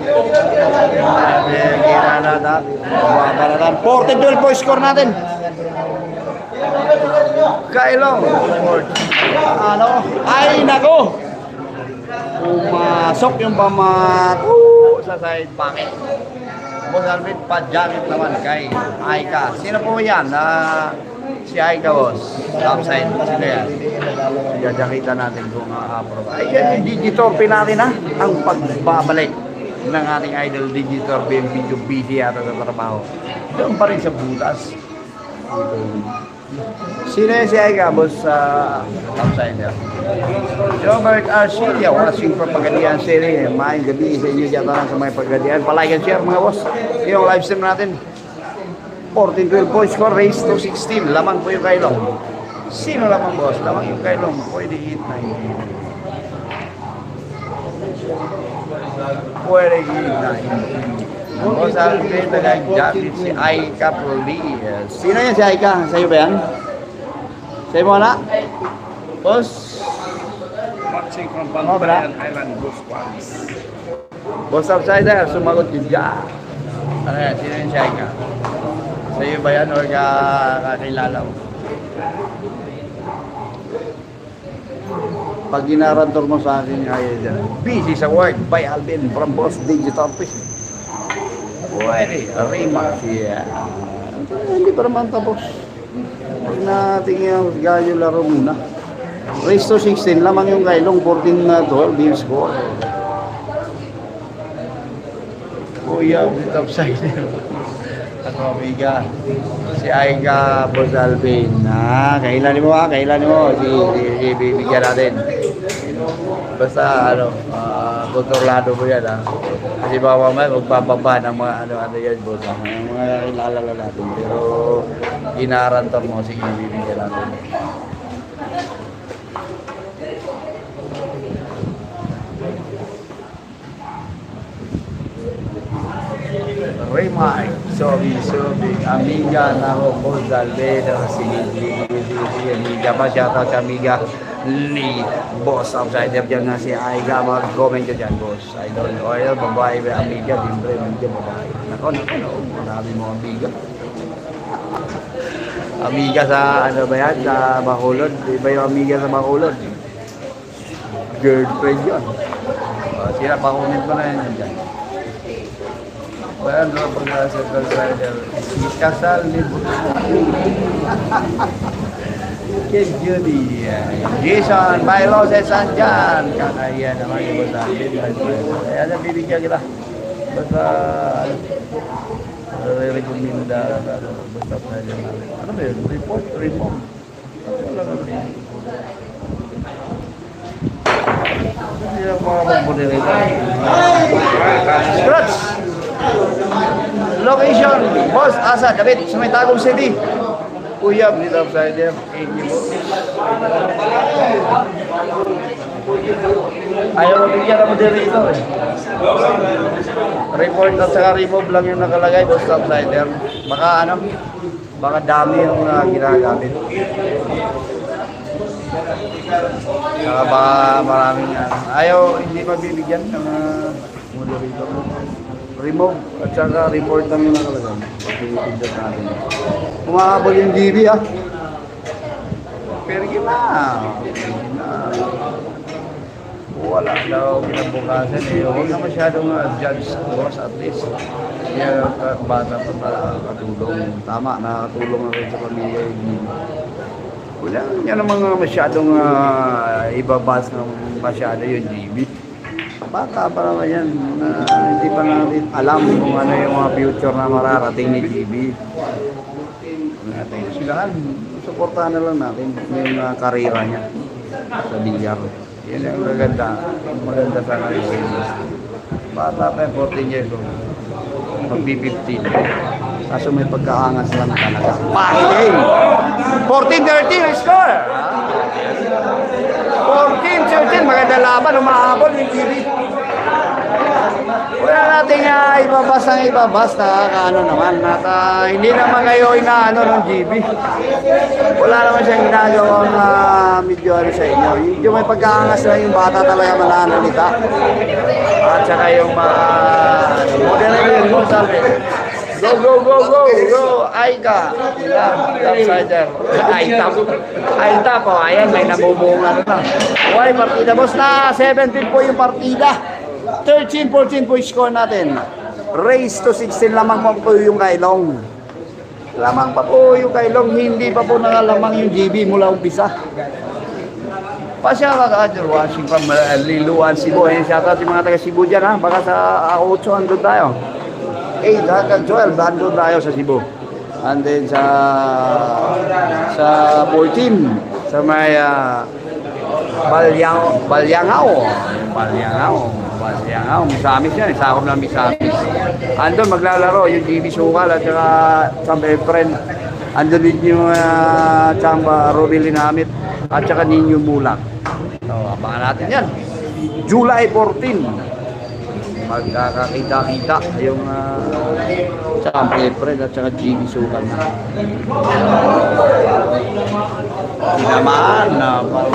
Kinanatan. 14-12 po score natin. Kailong. Ay nako. Pumasok yung pamato sa side pocket. Boss Alvin, pa-jacket naman kay Aika. Sino po yan? Si Aika, boss. Topside. Sino yan? Jajakita natin kung approve. Ay, yan yung Digitorpe natin ang pagbabalik ng ating idol Digitorpe. Yung video busy yata sa trabaho. Doon pa rin sa butas. Sino yan si Aika, boss? Topside. Robert Arcilia, watching from Pagadian City. Maayong gabi sa inyo dyan lang sa mga Pagadian. Palike and share mga boss. Yung live stream natin. 14-12 po score, race to 16. Lamang po yung kailong. Sino lamang boss? Lamang yung kailong. Pwede hit na hindi. Pwede hit na hindi. Boss Alvin, nag-jacket si Aika Police. Sino yan si Aika? Sa'yo ba yan? Sa'yo mo na? Boss?
Watching from Bantayan Island, Bruce Quams.
Boss Outsider, sumagot yun dyan. Ano yan? Sino yung siya ka? Sa'yo ba yan or kakilala mo? Pag ginarantor mo sa akin, ayaw dyan. Busy sa work by Alvin from Boss Digitorpe. Pwede, Rima. Yeah. Hindi pa naman tapos. Pag natin yung ganyo laro muna. Race to 16, lamang yung kailong 14-12 yung score. Kuya, topsider. Ako, amiga. Si Aika, Boss Alvin. Kailan mo kailan mo. Bibigyan natin. Basta, kontrolado mo yan, Kasi baka mamaya, magpapaba ng mga ano yan, boss. Mga ilalala natin. Pero, ginarantor mo, sige, bibigyan natin. Raymay, Aviso, Amiga, Nako, Salvador, si Amiga pa, shoutout sa Amiga ni Boss Outsider dyan na si Aiga, mag-comment ka dyan, Boss. Idol, oil, babae, Amiga, libre, Amiga, babae. Nako, marami mo Amiga. Amiga sa, ano ba yan, sa Bacolod, iba yung Amiga sa Bacolod. Girlfriend yun. Sila, pakunin ko na yan dyan. Well, no, pag-asa sa rider, ikasal ni Kid Judy, Jason, Milo, Sesan dyan. Kakaya naman yung basta. Kaya na bibigyan kita. Basta, re-recommenda, basta pa dyan namin. Ano ba yun? Report? Reform? Wala ka rin. Hindi lang mga mag-moderate. Scratch! Location, Boss Asa, David, sa may Tagum City. Uyab, ni Outsider, 80 mo. Ayaw mabigyan na moderator eh. Report at saka remove lang yung nakalagay, Boss Outsider. Baka ano, baka dami yung ginagamit. Saka baka maraming ayaw, hindi mabibigyan ng moderator. Remove at saka report lang yung nakalagay. Pipindot natin. Umahabol yung GB ah. Pero gina. Wala daw kinabukasan eh. Huwag na masyadong judge boss at least. Kaya bata pa nakatulong. Tama, nakatulong na rin sa pamilya yung GB. Wala niya namang masyadong ibabas na masyado yung GB. Bata pa naman yan, hindi pa natin alam kung ano yung mga future na mararating ni GB. Sigahan, suportahan na lang natin yung karera niya sa bilyar. Yan ang maganda sa ngayon. Bata pa 14 years old, magbi-15. Kaso may pagkaangas lang talaga. Pahilay! 14-13 score! 14-13, maganda laban, umahabol yung GB. Wala natin ibabas na ano naman. At hindi naman kayo inaano ng GB. Wala naman siyang ginagawang medyo ano sa inyo. Yung may pagkaangas na yung bata talaga mananalita. At saka yung mga moderator mo sabi. Go, go, go, go, go! Aika! Outsider. Aita po. Ayan, may namubungan na. Okay, partida. Boss na 17 po yung partida. 13-14 po yung score natin. Race to 16 lamang po yung kailong. Lamang pa po yung kailong. Hindi pa po nakalamang yung GB mula umpisa. Pasya ka ka, watching from Liluan, Cebu. Ayan, shoutout yung mga taga Cebu dyan ha. Baka sa 8 andun tayo. 8 hanggang 12 andun tayo sa Cebu. And then sa 14 sa may Balyangao, Misamis yan, sakop ng Misamis. Andun maglalaro yung GB Sukal at saka Chamba Efren. Andun din yung Chamba Robili Namit at saka Ninyo Mulak. So, abangan natin yan. July 14. Magkakakita-kita yung Chamba Efren at saka GB Sukal na. Tinamaan na parang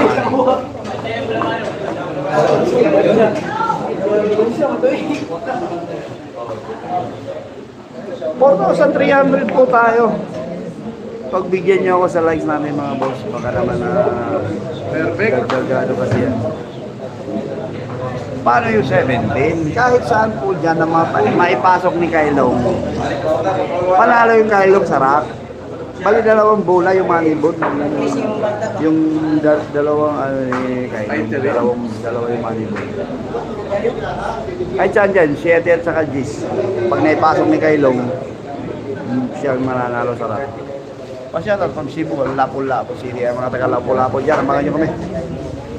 4,300 po tayo. Pagbigyan niyo ako sa likes namin mga boss. Baka naman perfect. Gagado kasi yan. Paano yung 17? Kahit saan po dyan na maipasok ni Kailong. Panalo yung Kailong sa rack. Bali dalawang bola yung manibot. Yung dalawang Kailong. Dalawang yung manibot. Kahit saan dyan, 7 at saka Gis. Pag naipasok ni Kailong, siya mananalo sa rack. Pasyatat from Cebu, Lapu-Lapu City. Mga taga Lapu-Lapu dyan, amagan nyo kami.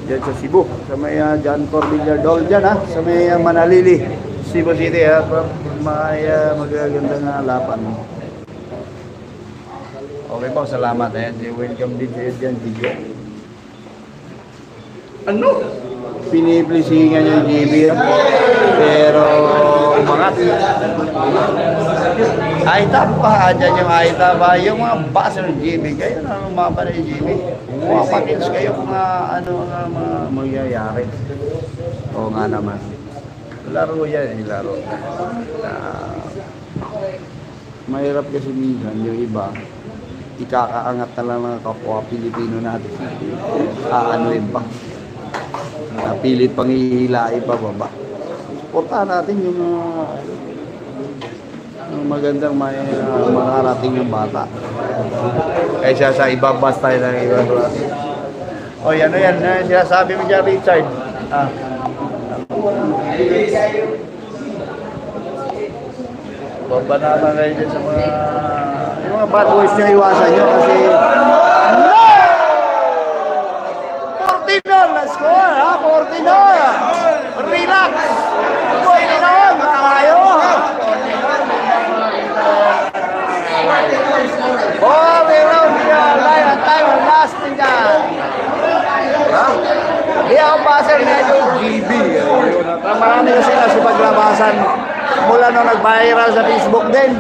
Diyan sa Cebu, sa may John Corbillard Doll dyan ha, sa may Manalili, Cebu City ha, may magagandang lapan. Okay po, salamat. Welcome din sa dyan, video. Ano? Piniplisingan niya yung GB pero umangat. Aita pa, dyan yung Aita ba? Yung mga base ng GB, kayo na lumapa na yung GB. Mga pakits kayo kung ano nga mga magyayari. Oo nga naman. Laro yan, laro. Mahirap kasi minsan yung iba, ikakaangat na lang ng kapwa Pilipino natin. Aanoin pa. Pilit pang ihilai pa baba. Suportahan natin yung magandang makarating ng bata. Kaysa sa ibang basta ng ibang basta. O yan o yan, sinasabi mo dyan Richard. Babanatan kayo dyan sa yung mga bad boys nyo, iwasan nyo kasi no! 14-0 na score ha, 14-0. Relax! 14-0 na kayo ha. 14-0 Lion time lasting dyan. Ha? Di ako passer na yung GB. Marami kasi na sa paglabasan mula nung nag-viral sa Facebook din.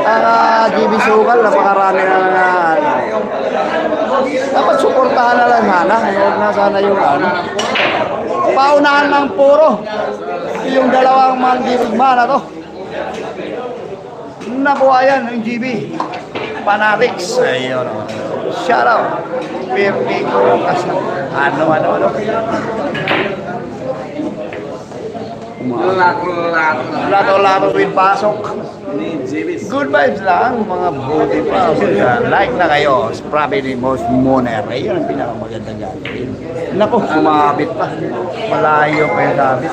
Ang GB Sugal, napakarami na dapat suportahan na lang sana. Huwag na sana yung paunahan ng puro. Yung dalawang mandirigma na to. Nabuhayan yung GB. Fanatics. Ayun. Shout out. Perfect. Ano. Lato-lato with pasok. Good vibes lang, mga buti pa. Like na kayo, probably most moner. Ayun ang pinakamagandang gagawin. Naku, sumabit pa. Malayo pa yung sabit.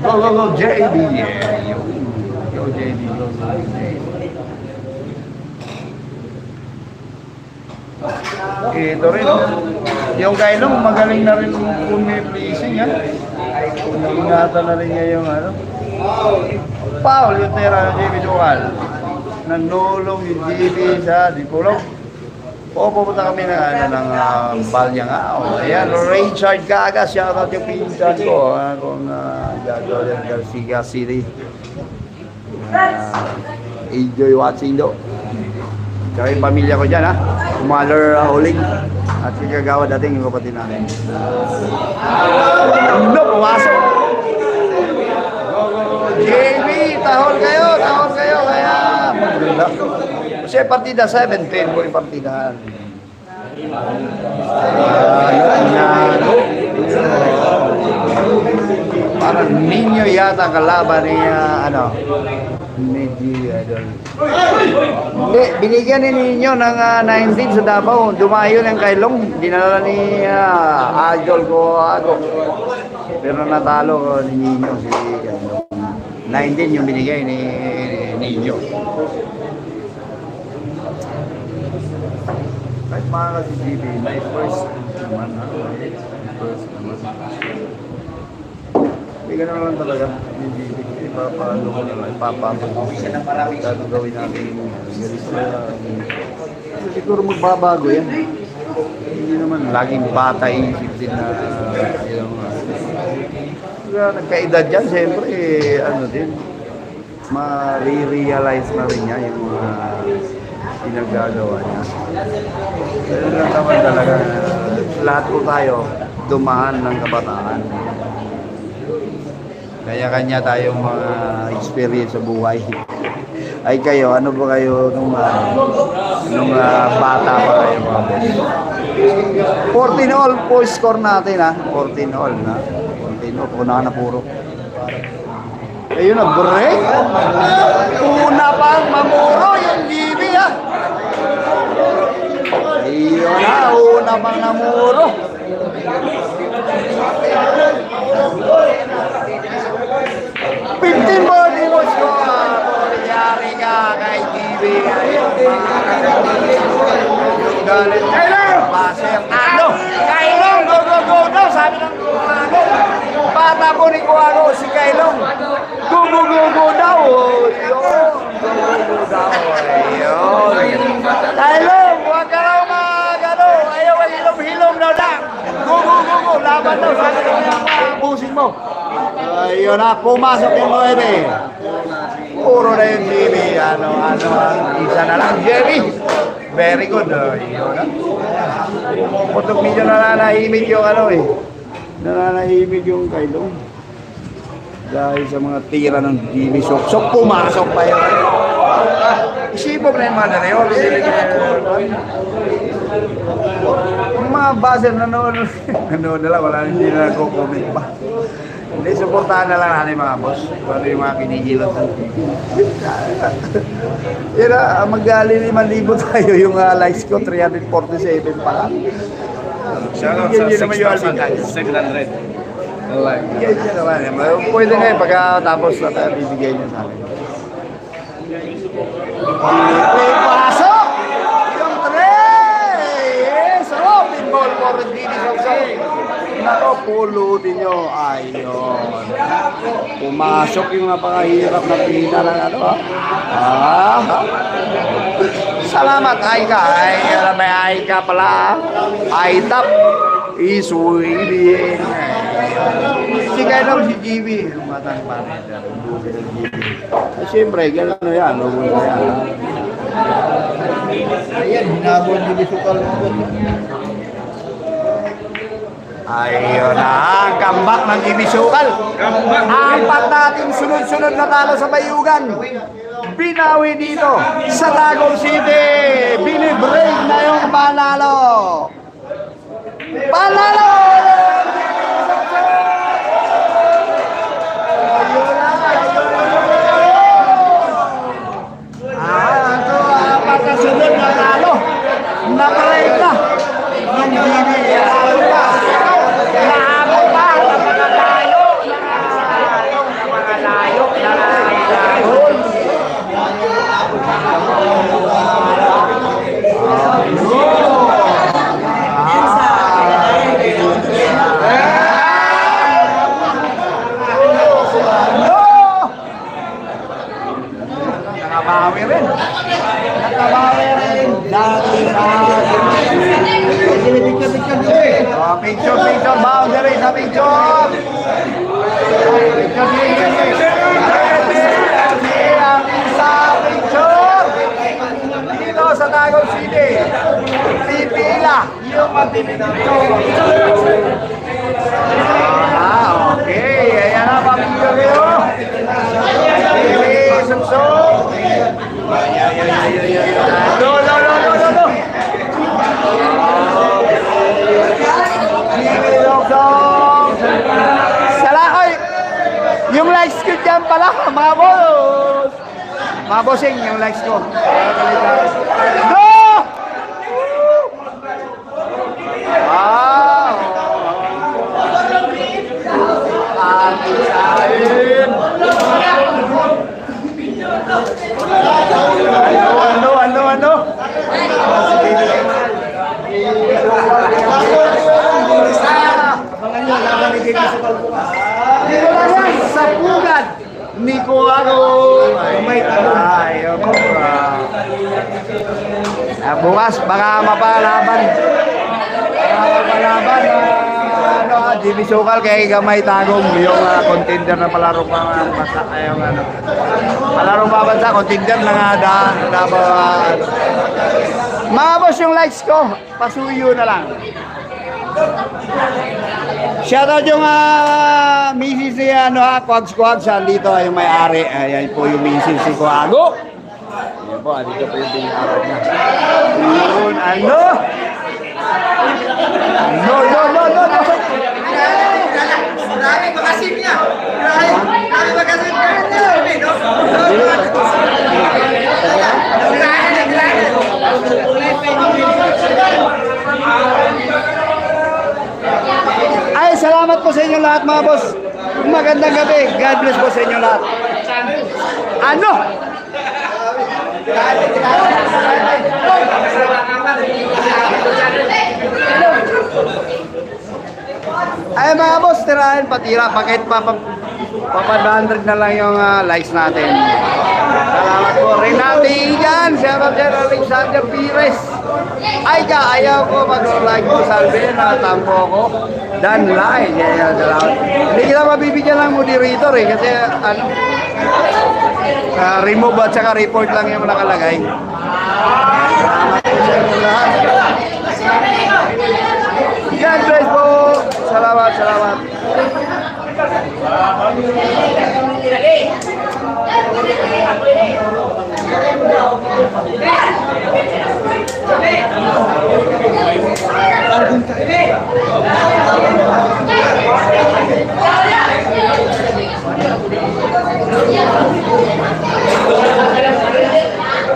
Go, JB. Yeah, yo, JB. Ito rin. Yung kailong, magaling na rin kung may pleasing. Ingatan na rin niya yung Paul, yung tira ng JB Dual. Nanulong yung JB sa Dipulong. Pupunta kami ng Balya nga. Ayan, Richard Gagas, shoutout yung pinsan ko. Kung gagawin Garcia City. Enjoy watching do. Tsaka yung pamilya ko dyan Maler Huling. At si Kagawa dating yung kapatid namin. No, pumasok! JB, tahol kayo. Kaya maganda. Kasi partida 7-10 po yung partidahan. Parang ninyo yata kalaban niya, Medyo, Hindi, binigyan ni Ninyo ng 19 sa Davao. Dumayo ng Kailong. Dinala ni Idol ko ako. Pero natalo ko ni Ninyo si 19 yung binigay ni Ninyo. Kahit mga kasi GB, may first naman May ganun lang talaga. Ipapalo ko lang. Gagawin natin yung ganito lang. Siguro magbabago yan. Hindi naman laging bata isip din na nagkaedad yan. Siyempre, din. Ma-realize na rin niya yung pinagagawa niya. Pero lang naman talaga, lahat po tayo dumaan ng kabataan. Kanya-kanya tayong mga experience sa buhay. Ay kayo, ano ba kayo nung bata pa kayo mga boss? 14 all po score natin 14 all 14 all, una na puro. Ayun break. Una pang mamuro yung GB Ayun una pang namuro. 15 body mo siya. Nangyari ka kay TV. Yung galit. Kailong! Baser. Kailong! Go daw! Sabi ng Kuwago. Bata po ni Kuwago si Kailong. Go daw. Go daw. Ayun. Kailong! Huwag ka raw magano. Ayaw hilom-hilom daw lang. Go. Laban daw. Sabi ng busin mo. Ayun na, pumasok yung 9. Puro na yung Jimmy. Isa na lang, Jimmy. Very good. Ayun na. Putok medyo nananahimik yung nananahimik yung Kailong. Dahil sa mga tira ng Jimmy Sok, pumasok pa yun. Isipog na yung mga nanayon. Yung mga buzzer nanonood na lang, hindi na nagko-comment pa. Hindi, supportahan na lang natin mga boss. Paano yung mga kinihilot ng TV. Yan na, mag-5,000 tayo yung likes ko, 347 pa lang.
Shoutout sa 6,700. Like.
Bigay niya naman. Pwede nga yung pagkatapos na bibigay niya sa akin. Pasok! Yung 3! Yes! Oh, pinball for the Dini Samson. Nako, pulutin nyo. Ayun. Pumasok yung napakahirap na pina ng Salamat, Aika. May Aika pala. Aitap. Isuwing. Si Kailong, si Jimmy. Yung matang manager. Yung bubi ng Jimmy. Siyempre, gano'n na yan.
Ayan, hinabol din Sukal.
Ayun na, ang comeback ng Jimmy Sukal. Apat nating sunod-sunod na talo sa Bayugan. Binawi dito sa Tagum City. Binibreak na yung panalo. Panalo! Apat na sunod na talo. Na-break na. Yung Jimmy. Nakabawi rin. Picture, boundary sa picture. Dito sa Tagum City. Pipila yung okay. Ayan na, papicture kayo. Suksok. No. Salakoy. Yung likes ko dyan pala, mga boss. Mga bossing, yung likes ko. No! Wow! Ano? Sa pugad ni Kuwago. Bukas baka mapalaban. Jimmy Sukal kay Gamay Tagum yung contender na palaro pa bansa yung palaro pa bansa contender na mga boss yung likes ko pasuyo na lang. Shoutout yung misis ni Quags dito yung may-ari. Ayan po yung misis si Kuwago. Ayan po, dito po yung binarad niya. Yun, ano? No.
Grabe makasim niya. Grabe makasim niya.
Ay, salamat po sa inyo lahat mga boss. Magandang gabi. God bless po sa inyo lahat. Ano? Ay mga boss, tirahin patira. Bakit pa 100 na lang yung likes natin. Salamat po. Renate Igan. Shoutout dyan Alexander Pires. Ay ka, ayaw ko mag-like ko, Salve, nakatampo ako. Dan like. Kaya, salamat. Hindi kita mabibigyan ng moderator eh, kasi ano, remove at saka report lang yung nakalagay. Salamat po sa inyo lahat. God bless po. Salamat, salamat.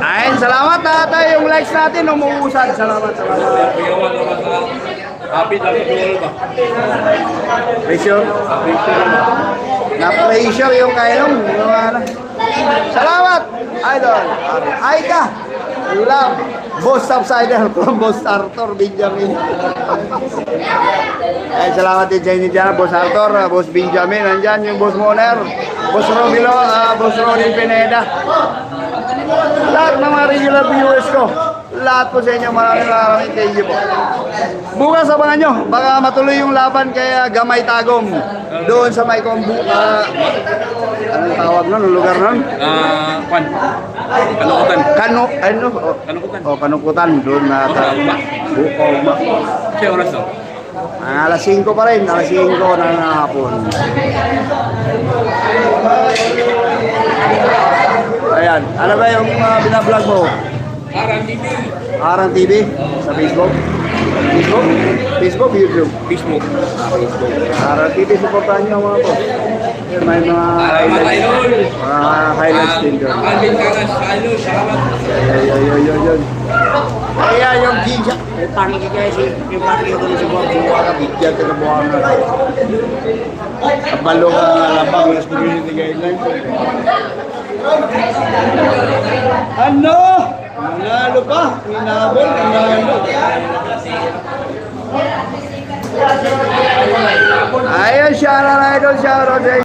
Ayun, salamat tatay. Yung likes natin umuusad. Salamat, salamat.
Happy lang ito ba?
Pressure. Na-pressure yung kailong. Yung ano. Salamat, idol. Aika. Love. Boss Subsider from Boss Arthur Benjamin. Ay, salamat din sa inyo dyan, Boss Arthur, Boss Benjamin. Nandyan yung Boss Moner, Boss Romilo, Boss Ronnie Pineda. Lahat ng mga regular viewers ko. Lahat po sa inyo, maraming thank you po. Bukas abangan nyo, baka matuloy yung laban kay Gamay Tagom. Doon sa may anong tawag nun, lugar nun?
Kwan. Kanukutan. Kanukutan.
Kanukutan. Doon na Bukoma.
Siya oras no?
Alas 5 pa rin, alas 5 na hapon. Ayan, ano ba yung binablog mo?
Arang TV.
Arang TV? Sa Facebook? Facebook? Facebook, YouTube?
Facebook.
Facebook. Arang TV, supportahan nyo mga po. Yan, may mga highlights. Mga highlights din doon.
Alvin Caras, Carlos, salamat.
Yun. Kaya yung ginja, yung tangi kasi, yung tangi ko sa buwa ka, bigyan ka na buwa ka. Kabalo ka nga labang, yung community guidelines. Ano? Nanalo pa? Hinabol? Nanalo? Ayun, shout out idol, shout out.